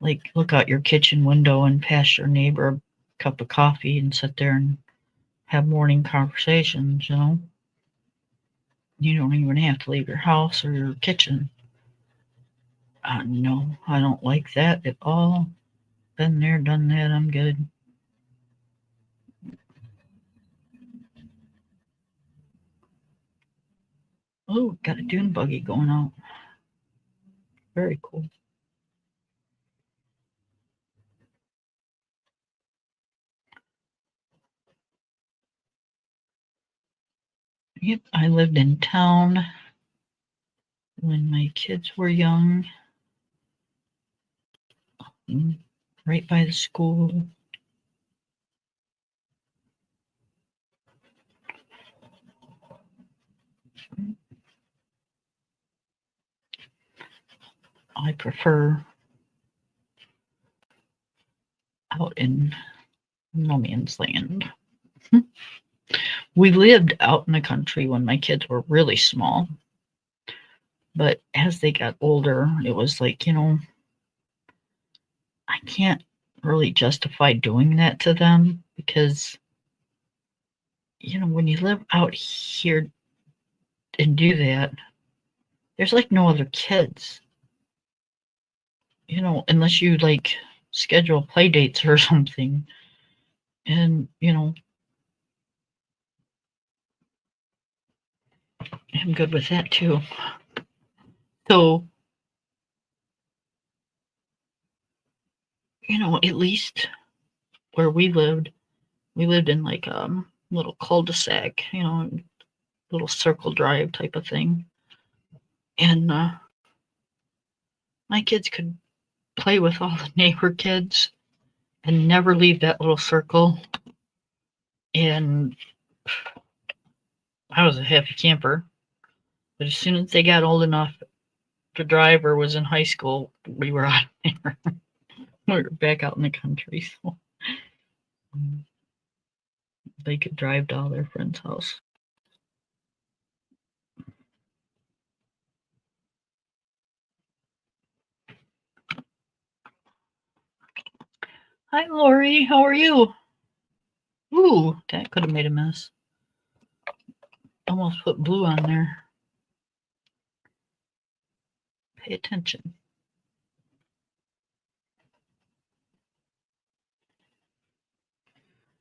like look out your kitchen window and pass your neighbor a cup of coffee and sit there and have morning conversations, You don't even have to leave your house or your kitchen. No, I don't like that at all. Been there, done that. I'm good. Oh, got a dune buggy going out. Very cool. Yep, I lived in town when my kids were young, right by the school. I prefer out in no man's land. We lived out in the country when my kids were really small, but as they got older, it was like, I can't really justify doing that to them because, when you live out here and do that, there's like no other kids, unless you like schedule play dates or something. And, I'm good with that too. So, at least where we lived in like little cul-de-sac, little circle drive type of thing. And my kids could play with all the neighbor kids and never leave that little circle. And I was a happy camper. But as soon as they got old enough to drive or was in high school, we were out there. We were back out in the country. So they could drive to all their friends' house. Hi, Lori. How are you? Ooh, that could have made a mess. Almost put blue on there. Pay attention.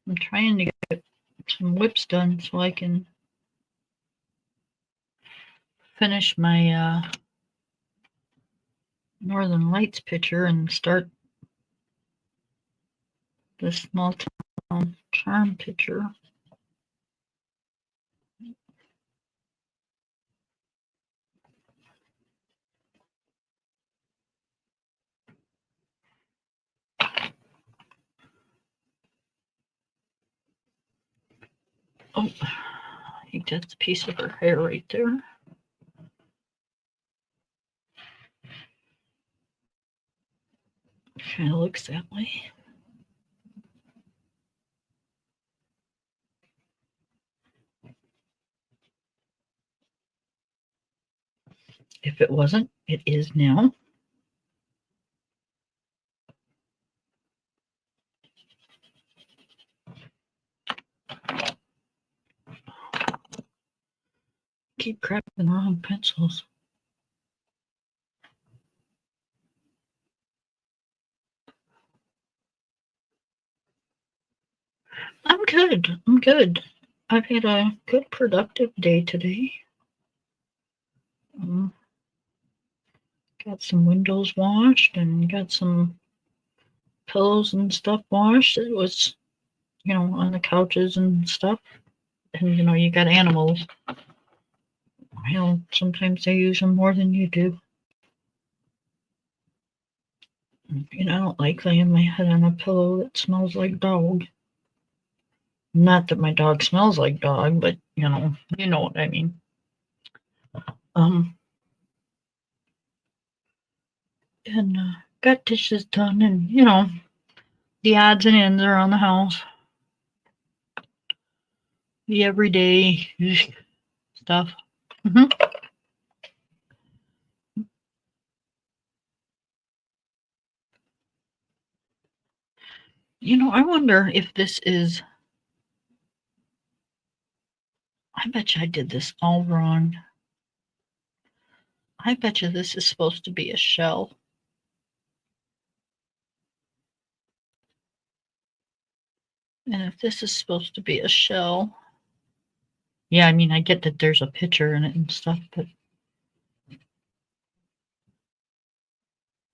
I'm trying to get some whips done so I can finish my Northern Lights picture and start the small town charm picture. Oh, I think that's a piece of her hair right there. Kind of looks that way. If it wasn't, it is now. Keep grabbing the wrong pencils. I'm good. I'm good. I've had a good productive day today. Got some windows washed and got some pillows and stuff washed. It was, on the couches and stuff. And, you got animals. Sometimes they use them more than you do. I don't like laying my head on a pillow that smells like dog. Not that my dog smells like dog, but, you know what I mean. And got dishes done and, the odds and ends around the house. The everyday stuff. Mm-hmm. I wonder if this is. I bet you I did this all wrong. I bet you this is supposed to be a shell. And if this is supposed to be a shell. Yeah, I mean, I get that there's a picture in it and stuff, but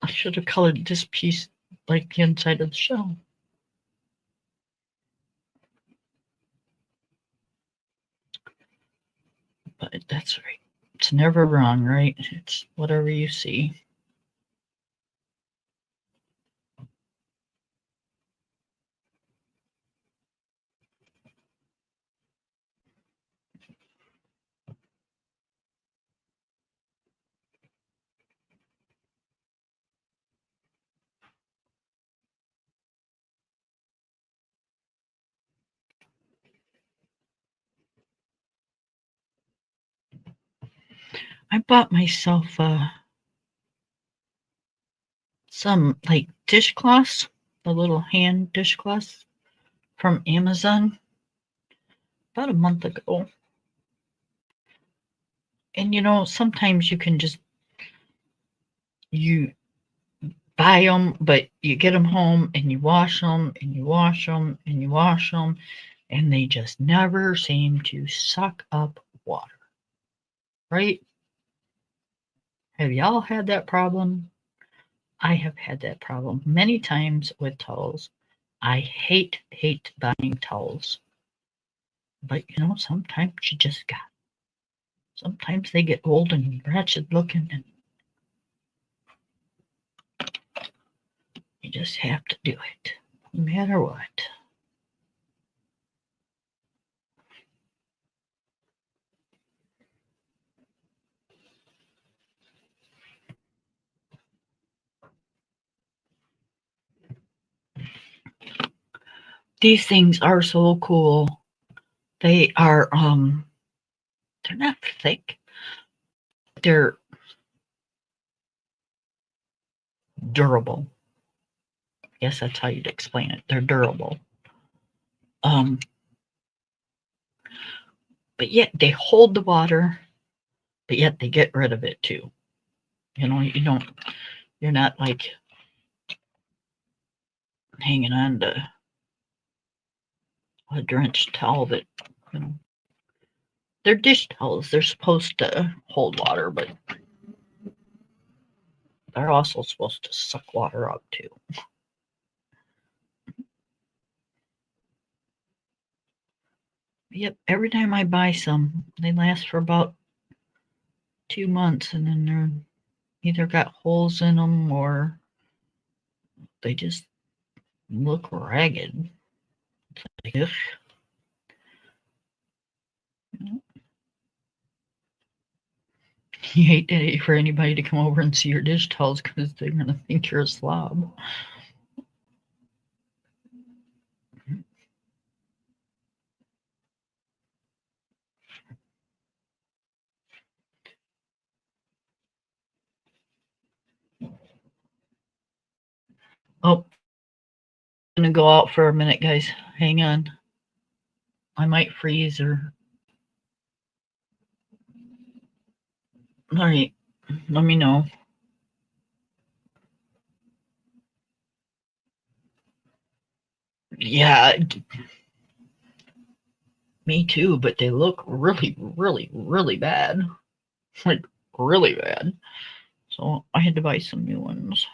I should have colored this piece like the inside of the shell. That's right. It's never wrong, right? It's whatever you see. I bought myself some like dishcloths, the little hand dishcloths from Amazon about a month ago. And sometimes you can just you buy them, but you get them home and you wash them and you wash them and you wash them, and they just never seem to suck up water. Right? Have y'all had that problem? I have had that problem many times with towels. I hate buying towels. But sometimes you just got. Sometimes they get old and wretched looking, and you just have to do it, no matter what. These things are so cool. They are they're not thick. They're durable. I guess that's how you'd explain it. They're durable. But yet they hold the water, but yet they get rid of it too. You're not like hanging on to a drenched towel that, they're dish towels. They're supposed to hold water, but they're also supposed to suck water up too. Yep, every time I buy some, they last for about 2 months, and then they're either got holes in them or they just look ragged. It's like, you hate for anybody to come over and see your dish towels because they're going to think you're a slob. Oh, I'm going to go out for a minute, guys. Hang on. I might freeze or... All right. Let me know. Yeah. Me too, but they look really, really, really bad. Like, really bad. So I had to buy some new ones.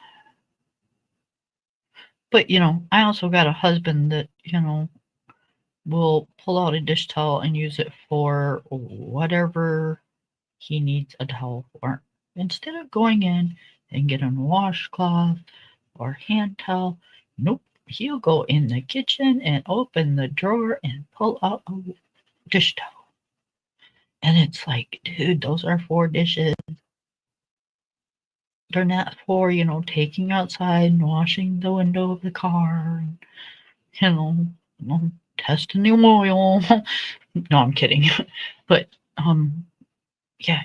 But, I also got a husband that, will pull out a dish towel and use it for whatever he needs a towel for. Instead of going in and getting a washcloth or hand towel, nope, he'll go in the kitchen and open the drawer and pull out a dish towel. And it's like, dude, those are 4 dishes. They're not for, taking outside and washing the window of the car and, testing the oil. No, I'm kidding. But yeah,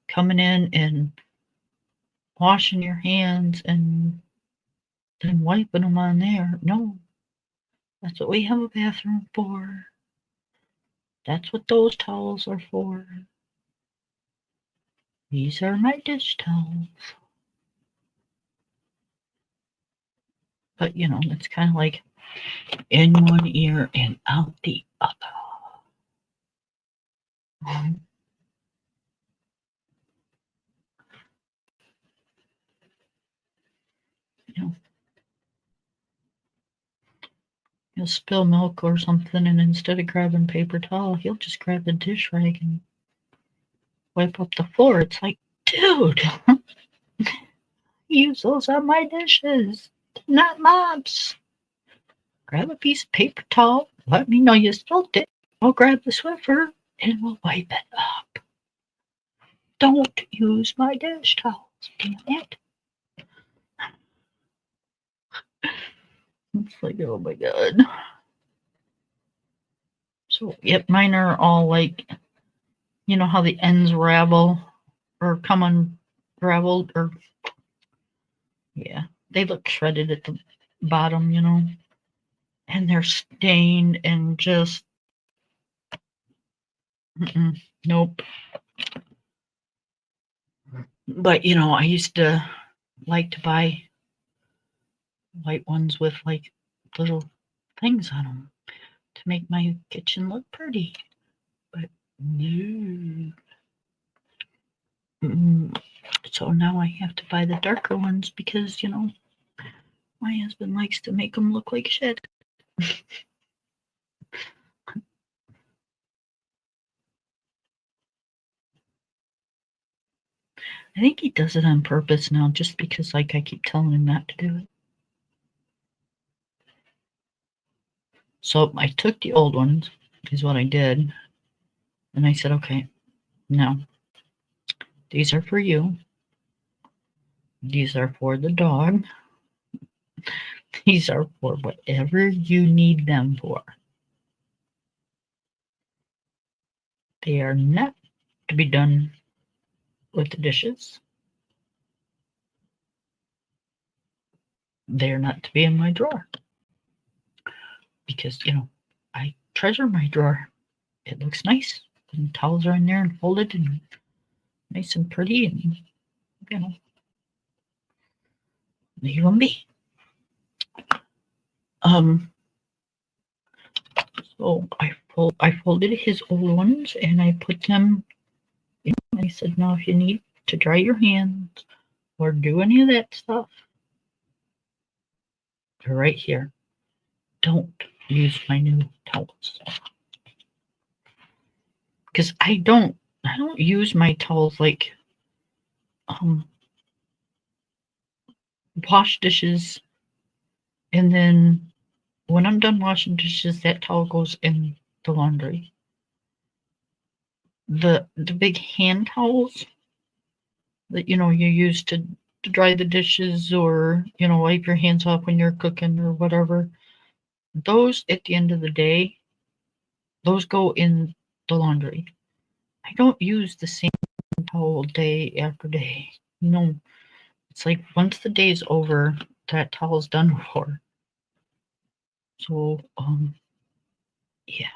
coming in and washing your hands and then wiping them on there. No, that's what we have a bathroom for. That's what those towels are for. These are my dish towels. But, it's kind of like in one ear and out the other. He'll spill milk or something, and instead of grabbing paper towel, he'll just grab the dish rag and wipe up the floor. It's like, dude, use those on my dishes, not mops. Grab a piece of paper towel, let me know you spilled it. I'll grab the Swiffer and we'll wipe it up. Don't use my dish towels, damn it. It's like, oh my god. So, yep, mine are all like, you know how the ends ravel or come unraveled, or yeah, they look shredded at the bottom, you know, and they're stained and just, nope. But, you know, I used to like to buy white ones with like little things on them to make my kitchen look pretty. But no. So now I have to buy the darker ones because, you know, my husband likes to make them look like shit. I think he does it on purpose now just because, like, I keep telling him not to do it. So I took the old ones, is what I did, and I said, okay, now, these are for you. These are for the dog. These are for whatever you need them for. They are not to be done with the dishes. They're not to be in my drawer. Because, you know, I treasure my drawer. It looks nice. And towels are in there and folded and nice and pretty, and, you know, leave them be. So I folded his old ones and I put them in. I said, now if you need to dry your hands or do any of that stuff, they're right here. Don't use my new towels. Because I don't use my towels like wash dishes, and then when I'm done washing dishes, that towel goes in the laundry. The big hand towels that, you know, you use to dry the dishes or, you know, wipe your hands off when you're cooking or whatever, those at the end of the day, those go in the laundry. I don't use the same towel day after day. No, it's like once the day's over, that towel's done for. So, yeah.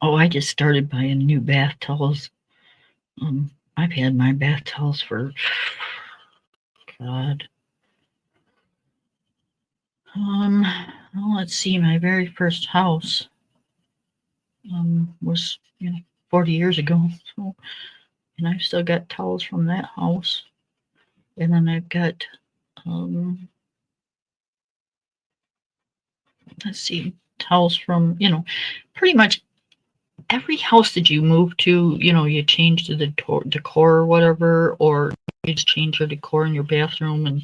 Oh, I just started buying new bath towels. I've had my bath towels for, God. Well, let's see. My very first house was, you know, 40 years ago. So, and I've still got towels from that house. And then I've got, let's see, towels from, you know, pretty much every house that you move to, you know, you change the decor or whatever, or you just change your decor in your bathroom, and,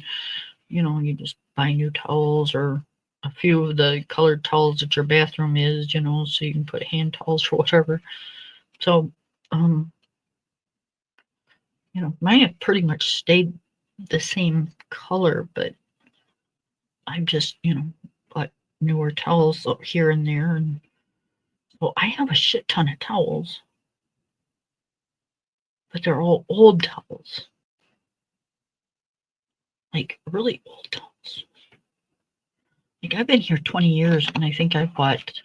you know, you just buy new towels or a few of the colored towels that your bathroom is, you know, so you can put hand towels or whatever. So, you know, mine have pretty much stayed the same color, but I've just, you know, bought newer towels here and there. And well, I have a shit ton of towels, but they're all old towels. Like really old towels. Like I've been here 20 years and I think I've bought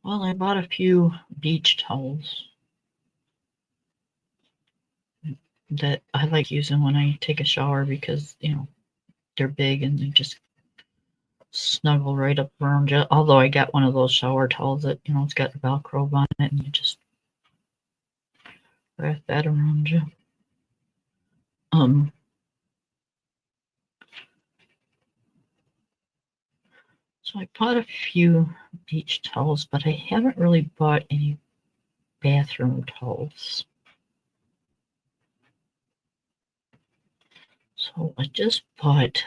well, I bought a few beach towels. that I like using when I take a shower because, they're big and they just snuggle right up around you. Although I got one of those shower towels that, it's got the Velcro on it and you just wrap that around you. So I bought a few beach towels, but I haven't really bought any bathroom towels. So I just bought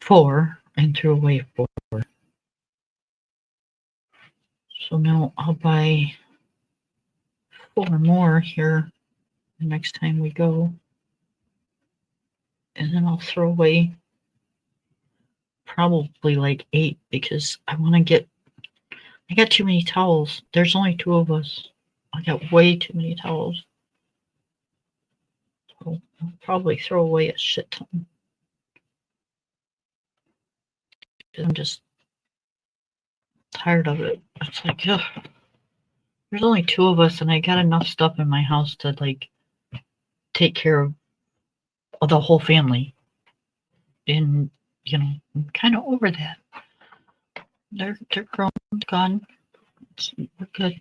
4 and threw away 4. So now I'll buy 4 more here the next time we go. And then I'll throw away probably like 8 because I got too many towels. There's only 2 of us. I got way too many towels. So I'll probably throw away a shit ton. I'm just tired of it. It's like, ugh. There's only 2 of us, and I got enough stuff in my house to take care of the whole family. And I'm kind of over that. They're grown, gone. We're good.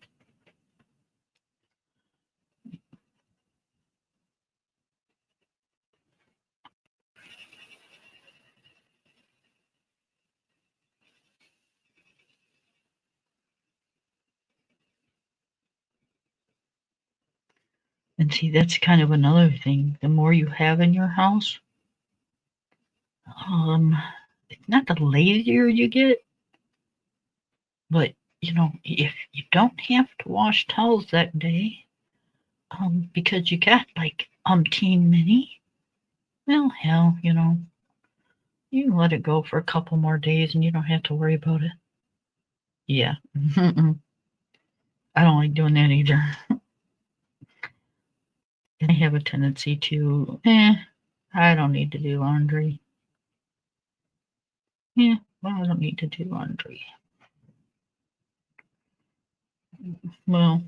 And see, that's kind of another thing. The more you have in your house, it's not the lazier you get, but if you don't have to wash towels that day, because you got like umpteen many, well, hell, you can let it go for a couple more days and you don't have to worry about it. Yeah. I don't like doing that either. I have a tendency to, I don't need to do laundry. Yeah, well, I don't need to do laundry. Well,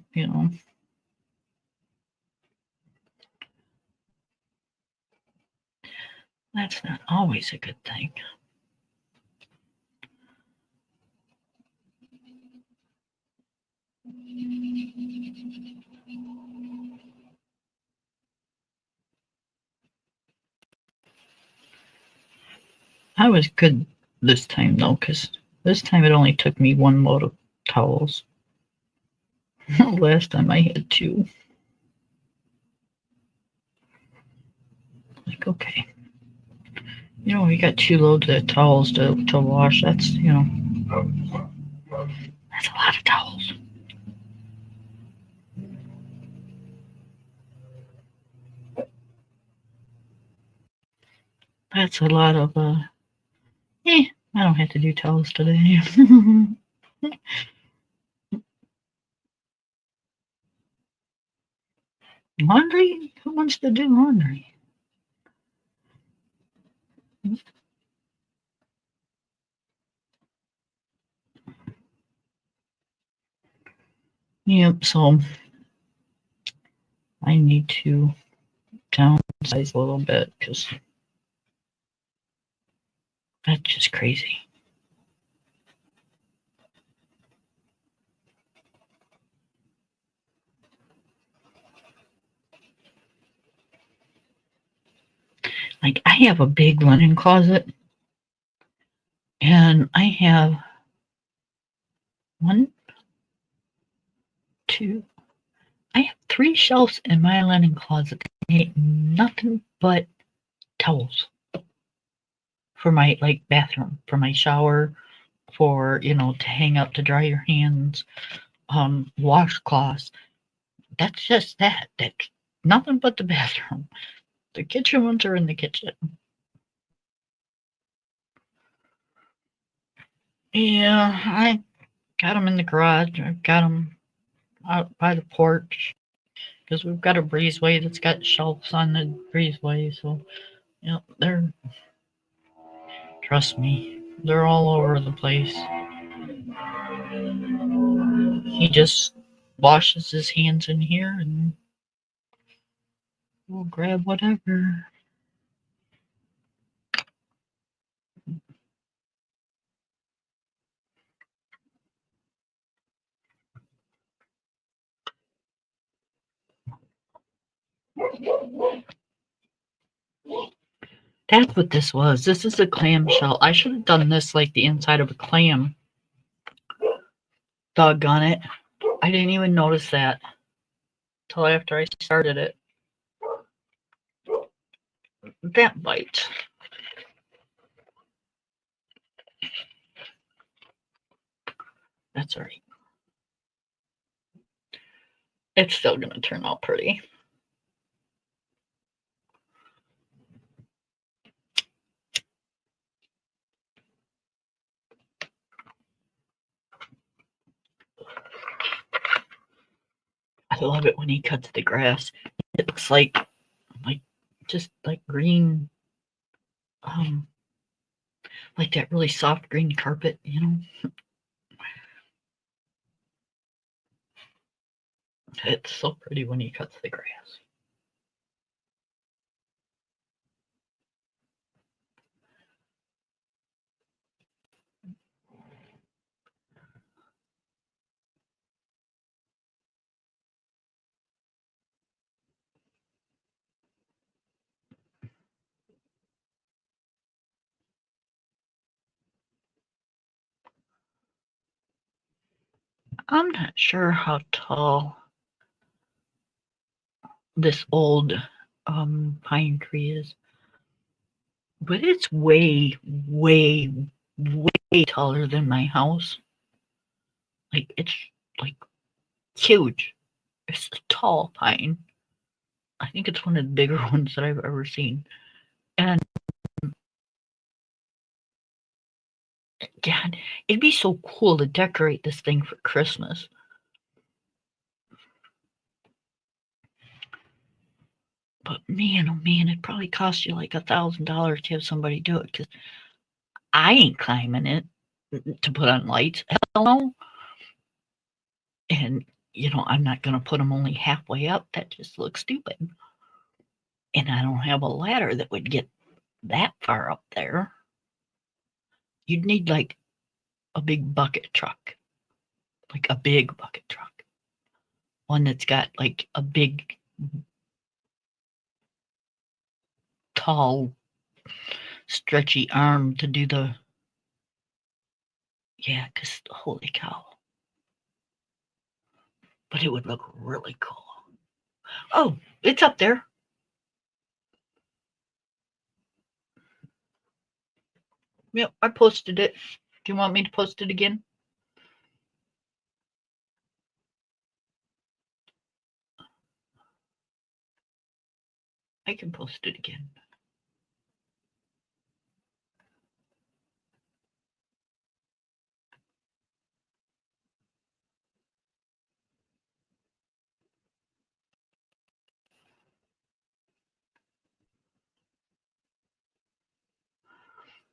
that's not always a good thing. I was good this time though, because this time it only took me 1 load of towels. Last time I had 2. Like, okay. We got 2 loads of towels to wash. That's, that's a lot of towels. That's a lot of, I don't have to do towels today. Laundry? Who wants to do laundry? Yep, so I need to downsize a little bit because that's just crazy. Like, I have a big linen closet, and I have 1, 2, I have 3 shelves in my linen closet that ain't nothing but towels for my bathroom, for my shower, for to hang up to dry your hands, washcloths. That's just that. That's nothing but the bathroom. The kitchen ones are in the kitchen. Yeah, I got them in the garage. I've got them out by the porch because we've got a breezeway that's got shelves on the breezeway. So, they're, trust me, they're all over the place. He just washes his hands in here and we'll grab whatever. That's what this was. This is a clamshell. I should have done this like the inside of a clam. Doggone it. I didn't even notice that till after I started it. That bite. That's all right. It's still going to turn out pretty. I love it when he cuts the grass. It looks like just like green, like that really soft green carpet, you know. It's so pretty when he cuts the grass. I'm not sure how tall this old pine tree is, but it's way, way, way taller than my house. Like, it's like huge. It's a tall pine. I think it's one of the bigger ones that I've ever seen. And God, it'd be so cool to decorate this thing for Christmas. But man, oh man, it'd probably cost you like $1,000 to have somebody do it, because I ain't climbing it to put on lights. Hell no. And, you know, I'm not going to put them only halfway up. That just looks stupid. And I don't have a ladder that would get that far up there. You'd need like a big bucket truck. Like a big bucket truck. One that's got like a big, tall, stretchy arm to do the... Yeah, because holy cow. But it would look really cool. Oh, it's up there. Yep, I posted it. Do you want me to post it again? I can post it again.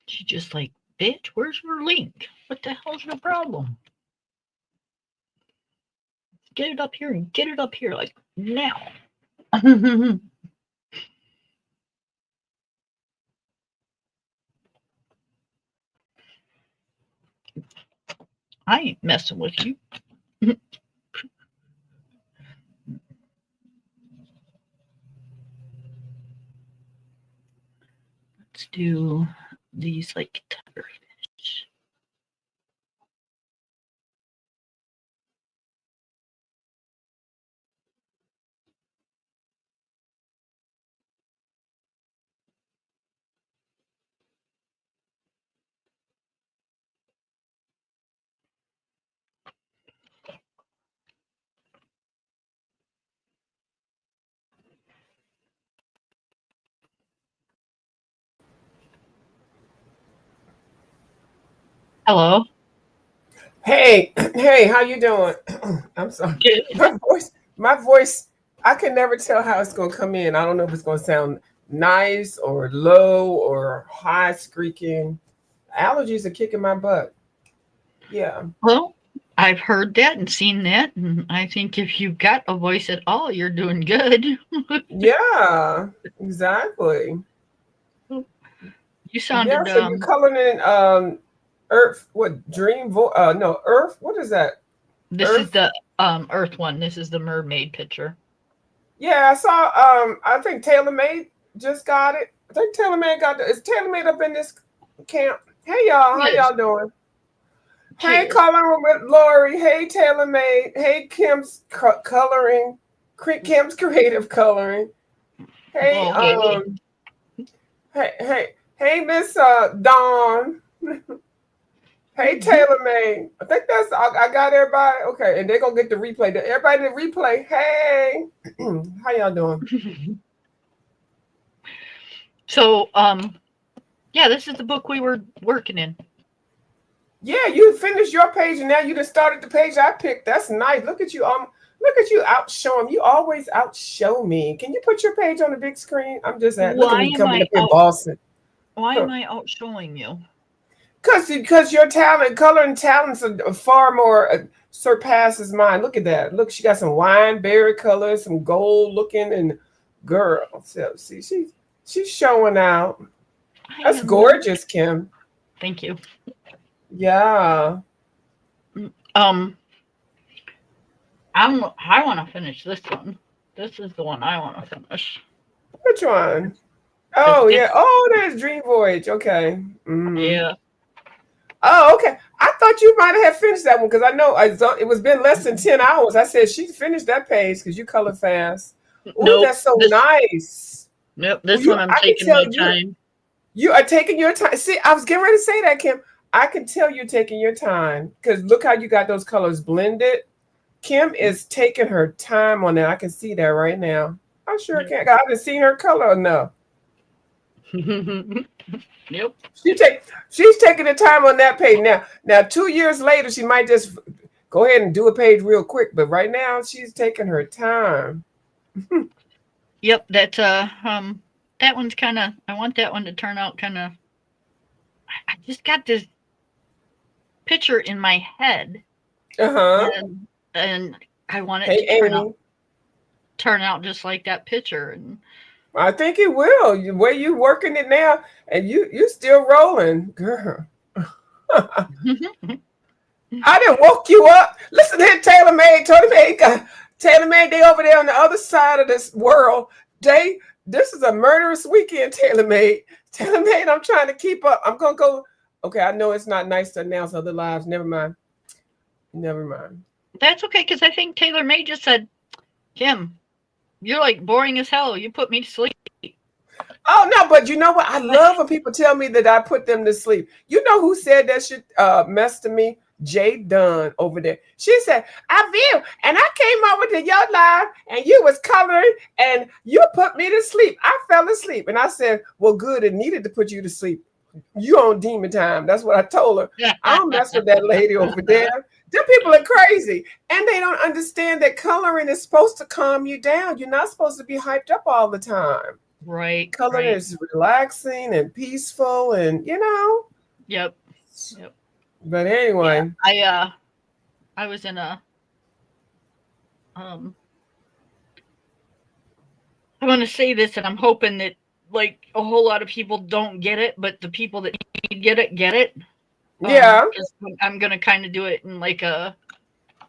She's just like, bitch, where's your link? What the hell's your problem? Get it up here and get it up here, like, now. I ain't messing with you. Let's do these like tiger fish. Hello. Hey, hey, how you doing? I'm sorry. Good. My voice, I can never tell how it's gonna come in. I don't know if it's gonna sound nice or low or high squeaking. Allergies are kicking my butt. Yeah. Well, I've heard that and seen that, and I think if you've got a voice at all, you're doing good. Yeah, exactly. You Yeah, sounded so you're coloring in Earth, what no, Earth, what is that? this is Earth? the Earth one. This is the mermaid picture. Yeah, I saw I think TaylorMade just got it. I think TaylorMade got is TaylorMade up in this camp. Hey y'all, how Yes. y'all doing? Hey, Cheers. coloring with Lori. Hey, TaylorMade. Hey, Kim's coloring. Kim's creative coloring. Hey, Oh, hey. hey, Miss Dawn. Hey, TaylorMade. I think that's I got everybody. Okay, and they're gonna get the replay. Everybody in the replay. Hey, how y'all doing? So, yeah, this is the book we were working in. Yeah, you finished your page and now you just started the page I picked. That's nice. Look at you. Look at you outshowing. You always outshow me. Can you put your page on the big screen? I'm just at look at me coming up in Boston. Why am I outshowing you? Because your talent, color and talents are far more surpasses mine. Look at that. Look, she got some wine berry color, some gold looking, and girl, so, see, she's showing out. That's gorgeous, Kim. Thank you. Yeah. I want to finish this one. This is the one I want to finish. Which one? Oh yeah. Oh, there's Dream Voyage. Okay. Yeah. Oh, okay. I thought you might have finished that one because I know it was been less than 10 hours. I said she finished that page because you color fast. Oh, nope, that's so nice. Nope. This one I'm taking my time. You are taking your time. See, I was getting ready to say that, Kim. I can tell you're taking your time because look how you got those colors blended. Kim is taking her time on that. I can see that right now. I sure can. I haven't seen her color enough. Yep. She's taking the time on that page now. Now, 2 years later, she might just go ahead and do a page real quick. But right now, she's taking her time. Yep. That's that one's kind of. I want that one to turn out kind of. I just got this picture in my head. And I want it to turn out just like that picture. And I think it will. The way you working it now, and you still rolling, girl. I didn't woke you up. Listen to TaylorMade. TaylorMade, they over there on the other side of this world. This is a murderous weekend, TaylorMade. TaylorMade, I'm trying to keep up. I'm gonna go. Okay, I know it's not nice to announce other lives. Never mind. That's okay, because I think TaylorMade just said, Kim, you're like boring as hell. You put me to sleep. Oh, no, but you know what? I love when people tell me that I put them to sleep. You know who said that shit mess to me? Jay Dunn over there. She said, I feel, and I came over to your live and you was coloring and you put me to sleep. I fell asleep. And I said, well, good. It needed to put you to sleep. You on demon time. That's what I told her. I don't mess with that lady over there. Them people are crazy. And they don't understand that coloring is supposed to calm you down. You're not supposed to be hyped up all the time. Right. Coloring is relaxing and peaceful and, Yep. But anyway. Yeah, I was in a I want to say this, and I'm hoping that like a whole lot of people don't get it, but the people that get it. Yeah. I'm gonna kind of do it in like a.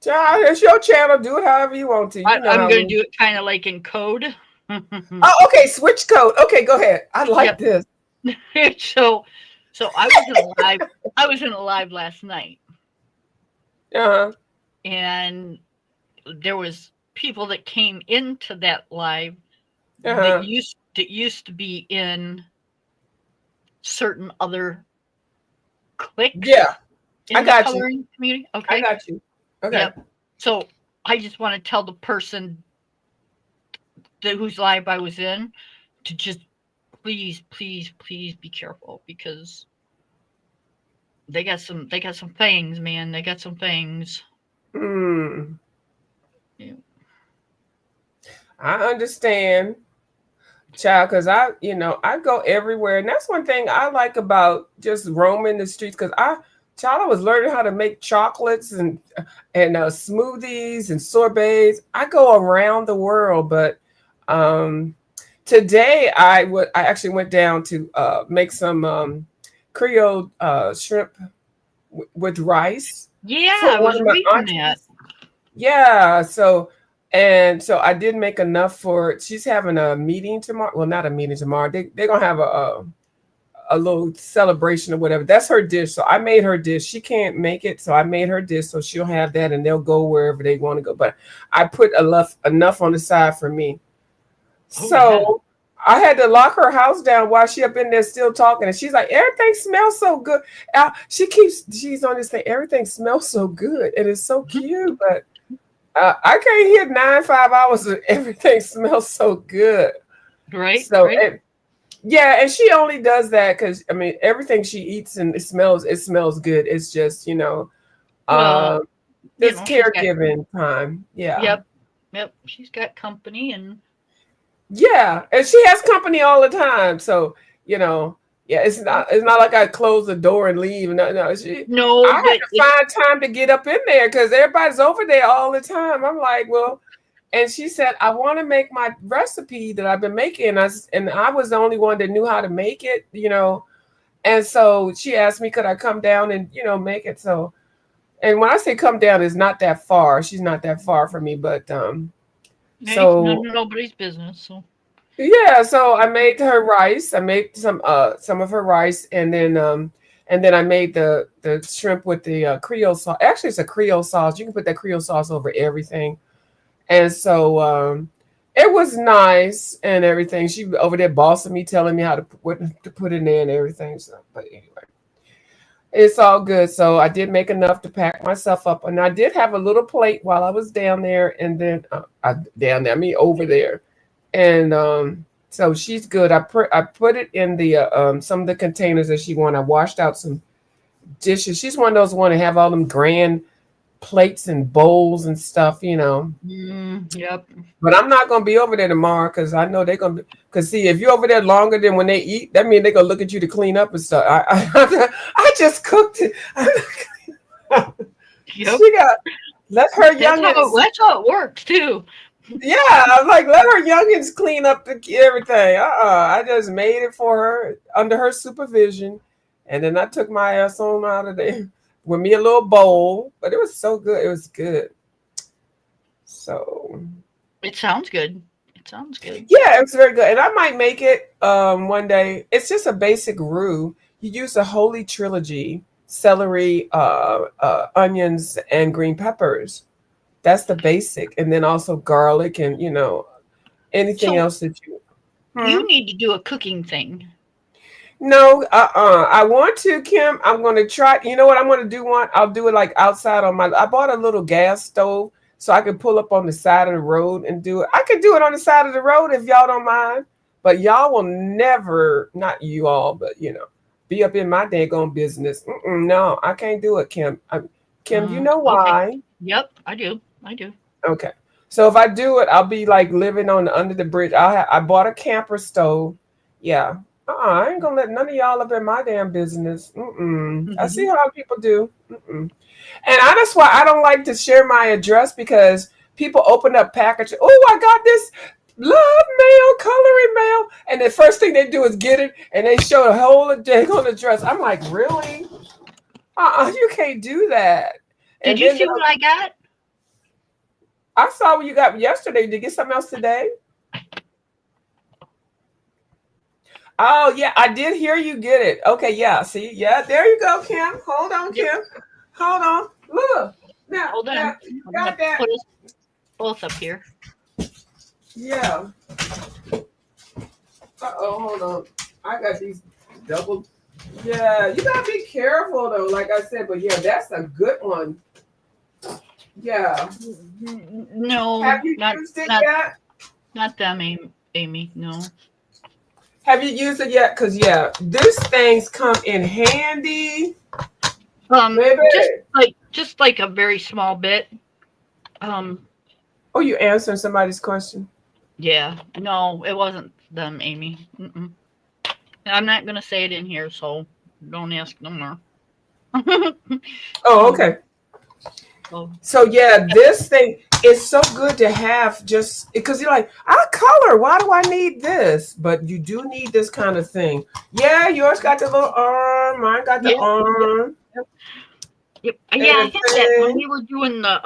It's your channel. Do it however you want to. I'm gonna do it kind of like in code. Oh, okay. Switch code. Okay, go ahead. I like this. So I was in a live. I was in a live last night. And there was people that came into that live that used to be in certain other cliques. Yeah, I got you. Coloring community. Okay, I got you. Okay. Yep. So I just want to tell the person whose live I was in to just please be careful because they got some things, man. They got some things. Yeah. I understand, child, because I go everywhere, and that's one thing I like about just roaming the streets. Because child, I was learning how to make chocolates and smoothies and sorbets. I go around the world, but um, today I actually went down to make some Creole shrimp with rice Yeah, for I one was of my reading that. aunties. Yeah, so I did make enough for. She's having a meeting tomorrow. Well, not a meeting tomorrow. They're gonna have a little celebration or whatever. That's her dish. So I made her dish. She can't make it, so I made her dish. So she'll have that, and they'll go wherever they want to go. But I put enough on the side for me. Oh yeah. So I had to lock her house down while she up in there still talking, and she's like, "Everything smells so good." She's on this thing. Everything smells so good, and it's so cute, but I can't hear 5 hours of everything smells so good. Right, So right. yeah, and she only does that because I mean everything she eats and it smells good. It's just Well, uh, you this know, she's got caregiving time. Yeah, yep, yep. She's got company and yeah, and she has company all the time. So you know, yeah, it's not like I close the door and leave. No, no, I no, had but to it's find time to get up in there because everybody's over there all the time. I'm like, well. And she said, I want to make my recipe that I've been making. And I was the only one that knew how to make it. And so she asked me, could I come down and, make it? So, and when I say come down, it's not that far. She's not that far from me. But hey, so nobody's business. So yeah, so I made her rice. I made some of her rice and then I made the shrimp with the Creole sauce. Actually, it's a Creole sauce. You can put that Creole sauce over everything. And so it was nice and everything. She over there bossing me, telling me how to put in there and everything. So, but anyway, it's all good. So I did make enough to pack myself up, and I did have a little plate while I was down there, and then down there, I mean over there, and so she's good. I put it in the some of the containers that she wanted. I washed out some dishes. She's one of those want to have all them grand plates and bowls and stuff. yep. But I'm not gonna be over there tomorrow because I know they're gonna be. Because see, if you're over there longer than when they eat, that means they're gonna look at you to clean up and stuff. I just cooked it. Yep. She got let her That's youngins. how it works too. Yeah, I'm like let her youngins clean up everything. I just made it for her under her supervision, and then I took my ass on out of there with me a little bowl. But it was so good. It was good. So. It sounds good. It sounds good. Yeah, it's very good. And I might make it one day. It's just a basic roux. You use the holy trilogy, celery, onions, and green peppers. That's the basic. And then also garlic and, anything So else that you. Hmm? you need to do a cooking thing. No, I want to, Kim. I'm going to try. You know what I'm going to do? I'll do it like outside on I bought a little gas stove so I can pull up on the side of the road and do it. I can do it on the side of the road if y'all don't mind. But y'all will never, not you all, but be up in my daggone business. No, I can't do it, Kim. Kim, you know Okay. why? Yep, I do. I do. Okay. So if I do it, I'll be like living on under the bridge. I bought a camper stove. Yeah. I ain't gonna let none of y'all up in my damn business. I see how people do. And that's why I don't like to share my address because people open up packages. Oh, I got this love mail, coloring mail, and the first thing they do is get it, and they show the whole daggone address. I'm like, really? You can't do that. Did And you then see what I got? I saw what you got yesterday. Did you get something else today? Oh, yeah, I did hear you get it. Okay, yeah. See, yeah, there you go, Kim. Hold on, Yep. Kim. Hold on. Look. Now, Hold on. now I'm got gonna that. put us both up here. Yeah. Hold on. I got these double. Yeah, you gotta be careful though, like I said, but yeah, that's a good one. Yeah. No, Have you not used it not yet? not them, Amy. No. Have you used it yet? Because yeah, these things come in handy. Baby. Just like a very small bit. Um, Oh, you answering somebody's question? yeah. No, it wasn't them, Amy. I'm not gonna say it in here, so don't ask no more. Oh, okay. So, So yeah, this thing is so good to have just because you're like, I color. Why do I need this? But you do need this kind of thing. Yeah, yours got the little arm. Mine got the yep, yep, arm yep, yep. Yeah, and I the had that when thing. we were doing the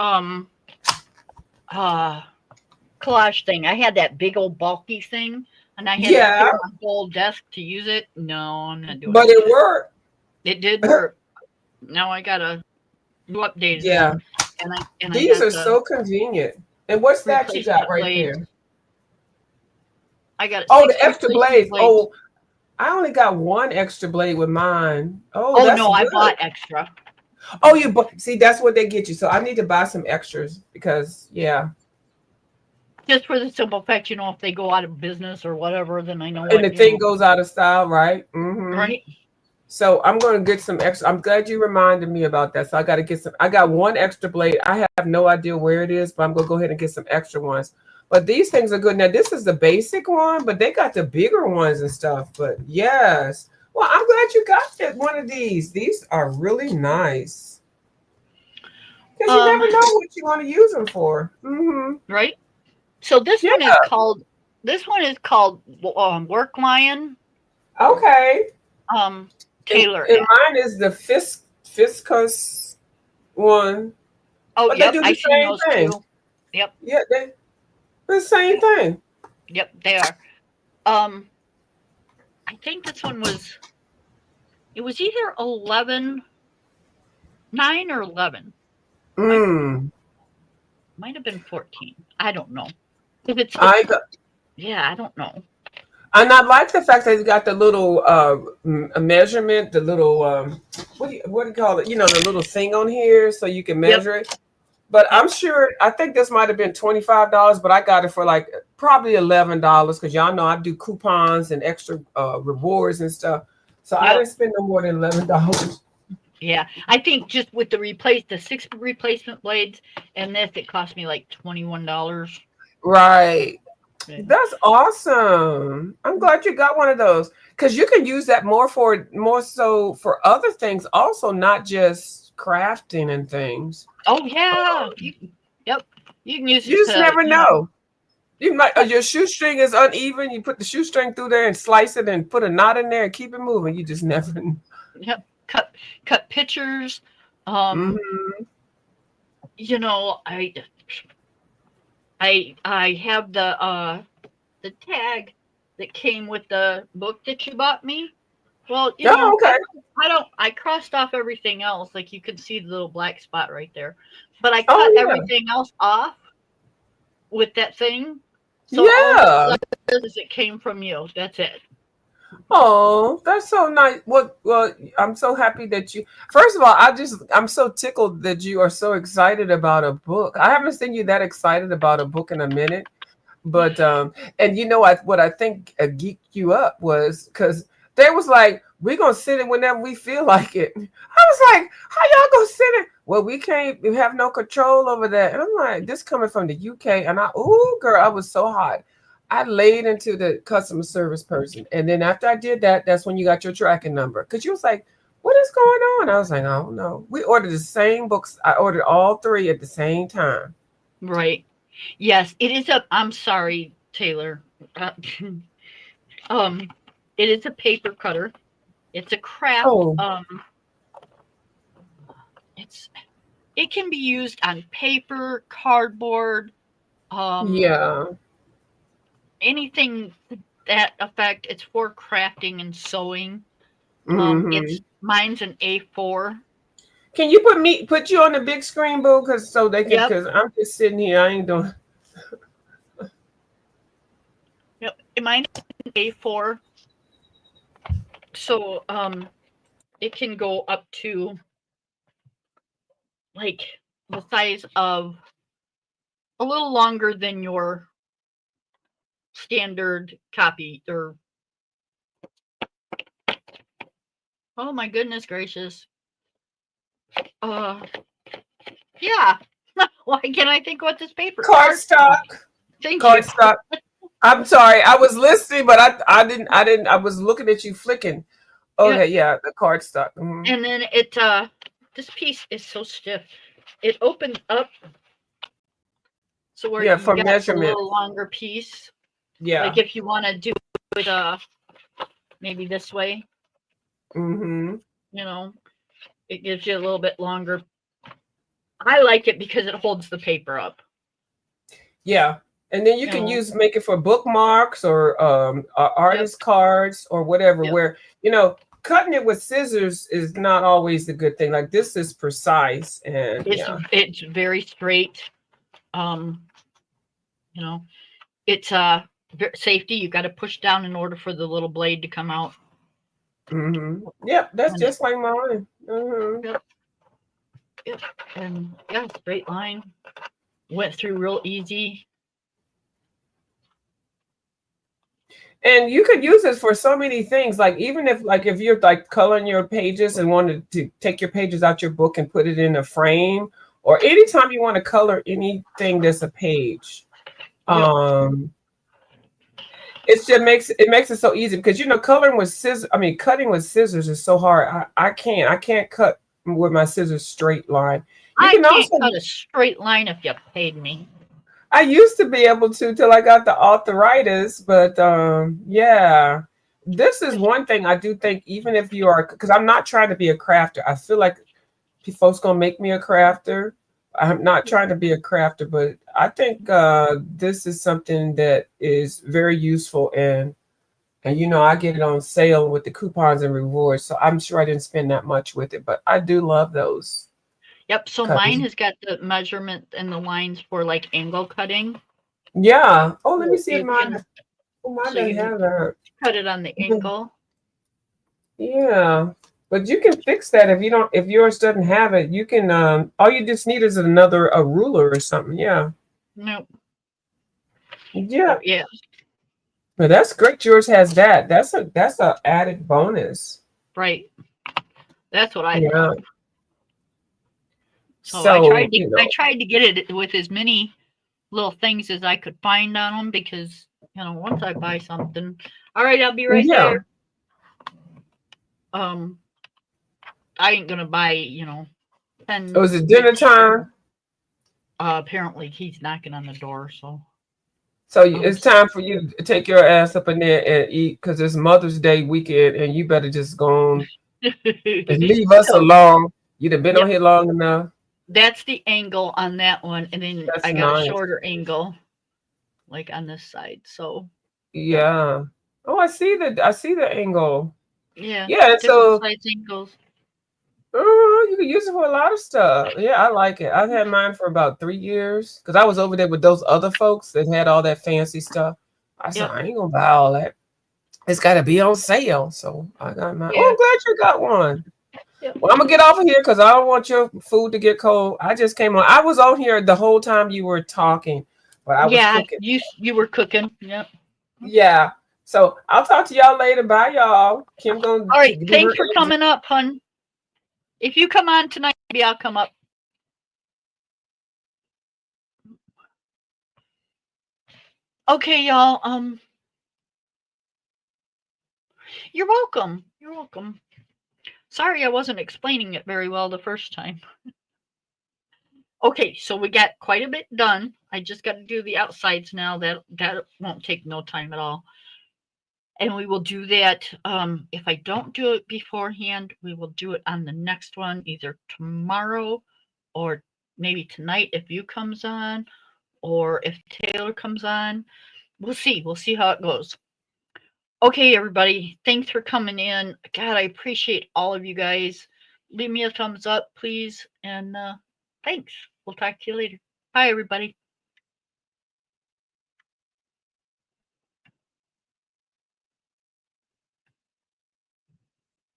uh collage thing. I had that big old bulky thing, and I had to sit Yeah, on my whole desk to use it. No, I'm not doing but that it shit. worked. It did work. Now I gotta do updated Yeah, one, and I these got are the so convenient. And what's that you got replacement right blades. there? I got Oh, six the extra replacement blades. blades. Oh, I only got one extra blade with mine. Oh, Oh that's no, I good. bought extra Oh, you see, that's what they get you. So I need to buy some extras because yeah. just for the simple fact, if they go out of business or whatever, then I know And what the thing goes out of style, right? Mm-hmm. right? So I'm going to get some extra. I'm glad you reminded me about that. So I got to get some. I got one extra blade. I have no idea where it is, but I'm going to go ahead and get some extra ones. But these things are good. Now this is the basic one, but they got the bigger ones and stuff. But yes, well, I'm glad you got one of these. These are really nice because you Um, never know what you want to use them for. Mm-hmm. right. So this Yeah. one is called Work Lion Okay. um And, Taylor. and mine is the Fiscus one, Oh, but they yep, do I the seen same those thing. too. Yep, Yeah, they the same thing. yep, they are. Um, I think this one was it was either 11, 9 or 11. Might Mm. might have been 14. I don't know. If it's I got, yeah, I don't know. and I like the fact that it's got the little measurement, the little what do you call it? You know, the little thing on here so you can Yep, measure it. But yep, I'm sure I think this might have been $25, but I got it for like probably $11 because y'all know I do coupons and extra rewards and stuff. So I yep. didn't spend no more than $11. Yeah, I think just with the 6 replacement blades and this, it cost me like $21. Right. Yeah. That's awesome. I'm glad you got one of those because you can use that more so for other things, also not just crafting and things. Oh yeah, yep. You can use You it just to never know. You might cut your shoestring is uneven. You put the shoestring through there and slice it and put a knot in there and keep it moving. You just never. yep, cut pictures. Um, Mm-hmm. you know, I have the tag that came with the book that you bought me. Well, Oh, okay. I crossed off everything else. Like you can see the little black spot right there. But I Oh cut yeah. everything else off with that thing. So all it Yeah. says is it came from you. That's it. Oh, that's so nice. Well, I'm so happy that you. First of all, I'm so tickled that you are so excited about a book. I haven't seen you that excited about a book in a minute. But and you know what I think geeked you up was because they was like, we're gonna sit it whenever we feel like it. I was like, how y'all gonna sit it? Well, we have no control over that. And I'm like, this coming from the UK, and girl, I was so hot. I laid into the customer service person. And then after I did that, that's when you got your tracking number. Cause you was like, what is going on? I was like, I don't know. We ordered the same books. I ordered all three at the same time. Right. Yes, it is a. I'm sorry, Taylor. Uh, um, it is a paper cutter. It's a craft. Oh, It's it can be used on paper, cardboard, um, yeah. anything to that effect. It's for crafting and sewing. Hmm. It's mine's an A4. Can you put you on the big screen, boo? Cause so they can. Yep. Cause I'm just sitting here. I ain't doing. Yep. Mine's an A4. So it can go up to like the size of a little longer than your standard copy or oh my goodness gracious. Uh yeah. Why can't I think what this paper Cardstock. Thank you. Cardstock. I'm sorry. I was listening, but I didn't. I was looking at you flicking. Yeah. Okay, yeah, the cardstock. Mhm. And then this piece is so stiff. It opened up so where Yeah, you for got a measurement. little longer piece. Yeah. Like if you want to do it maybe this way, Mm-hmm. you know, it gives you a little bit longer. I like it because it holds the paper up. Yeah. And then you You can know. make it for bookmarks or artist cards or whatever, Yep. where, cutting it with scissors is not always a good thing. Like this is precise and It's very straight. You know, it's safety. You got to push down in order for the little blade to come out. Mm-hmm. Yep, that's And just like mine. Mm-hmm. Yep. And yeah, straight line. Went through real easy. And you could use this for so many things. Like even if you're like coloring your pages and wanted to take your pages out your book and put it in a frame, or anytime you want to color anything that's a page. Yep. It makes it so easy because coloring with scissors. I mean, cutting with scissors is so hard. I can't cut with my scissors straight line. I can't cut a straight line if you paid me. I used to be able to till I got the arthritis, but yeah, this is one thing I do think. Even if you are, because I'm not trying to be a crafter. I feel like folks gonna make me a crafter. I'm not trying to be a crafter, but I think this is something that is very useful, and I get it on sale with the coupons and rewards, so I'm sure I didn't spend that much with it, but I do love those. Yep. So cutters. mine has got the measurement and the lines for like angle cutting. Yeah. Oh, let me see if You mine. can- Mine so doesn't you have that. cut it on the angle. Yeah, but you can fix that if yours doesn't have it. You can all you just need is a ruler or something. Yeah. Nope. Yeah. So, yeah. But that's great. Yours has that. That's a added bonus. Right. That's what I Yeah. thought. So I tried to get it with as many little things as I could find on them because once I buy something, all right, I'll be right there. I ain't gonna buy 10. Oh, is it dinner time? Apparently he's knocking on the door, so it's time for you to take your ass up in there and eat because it's Mother's Day weekend and you better just go on and leave us alone. You'd have been on here long enough. That's the angle on that one, and then I got a shorter angle, like on this side. So yeah. Oh, I see the angle. Yeah. Yeah. So angles. you can use it for a lot of stuff. Yeah, I like it. I've had mine for about 3 years because I was over there with those other folks that had all that fancy stuff. I said, I ain't gonna buy all that. It's got to be on sale. So I got mine. Oh, I'm glad you got one. Well, I'm gonna get off of here because I don't want your food to get cold. I just came on. I was on here the whole time you were talking, but I was cooking. You were cooking. Yep. Yeah. So I'll talk to y'all later. Bye, y'all. Kim gonna. All right. Thanks for coming up, hun. If you come on tonight, maybe I'll come up. Okay, y'all. You're welcome. You're welcome. Sorry I wasn't explaining it very well the first time. Okay, so we got quite a bit done. I just got to do the outsides now. That won't take no time at all. And we will do that. If I don't do it beforehand, we will do it on the next one, either tomorrow or maybe tonight if you comes on, or if Taylor comes on. We'll see. We'll see how it goes. Okay, everybody. Thanks for coming in. God, I appreciate all of you guys. Leave me a thumbs up, please. And thanks. We'll talk to you later. Bye, everybody.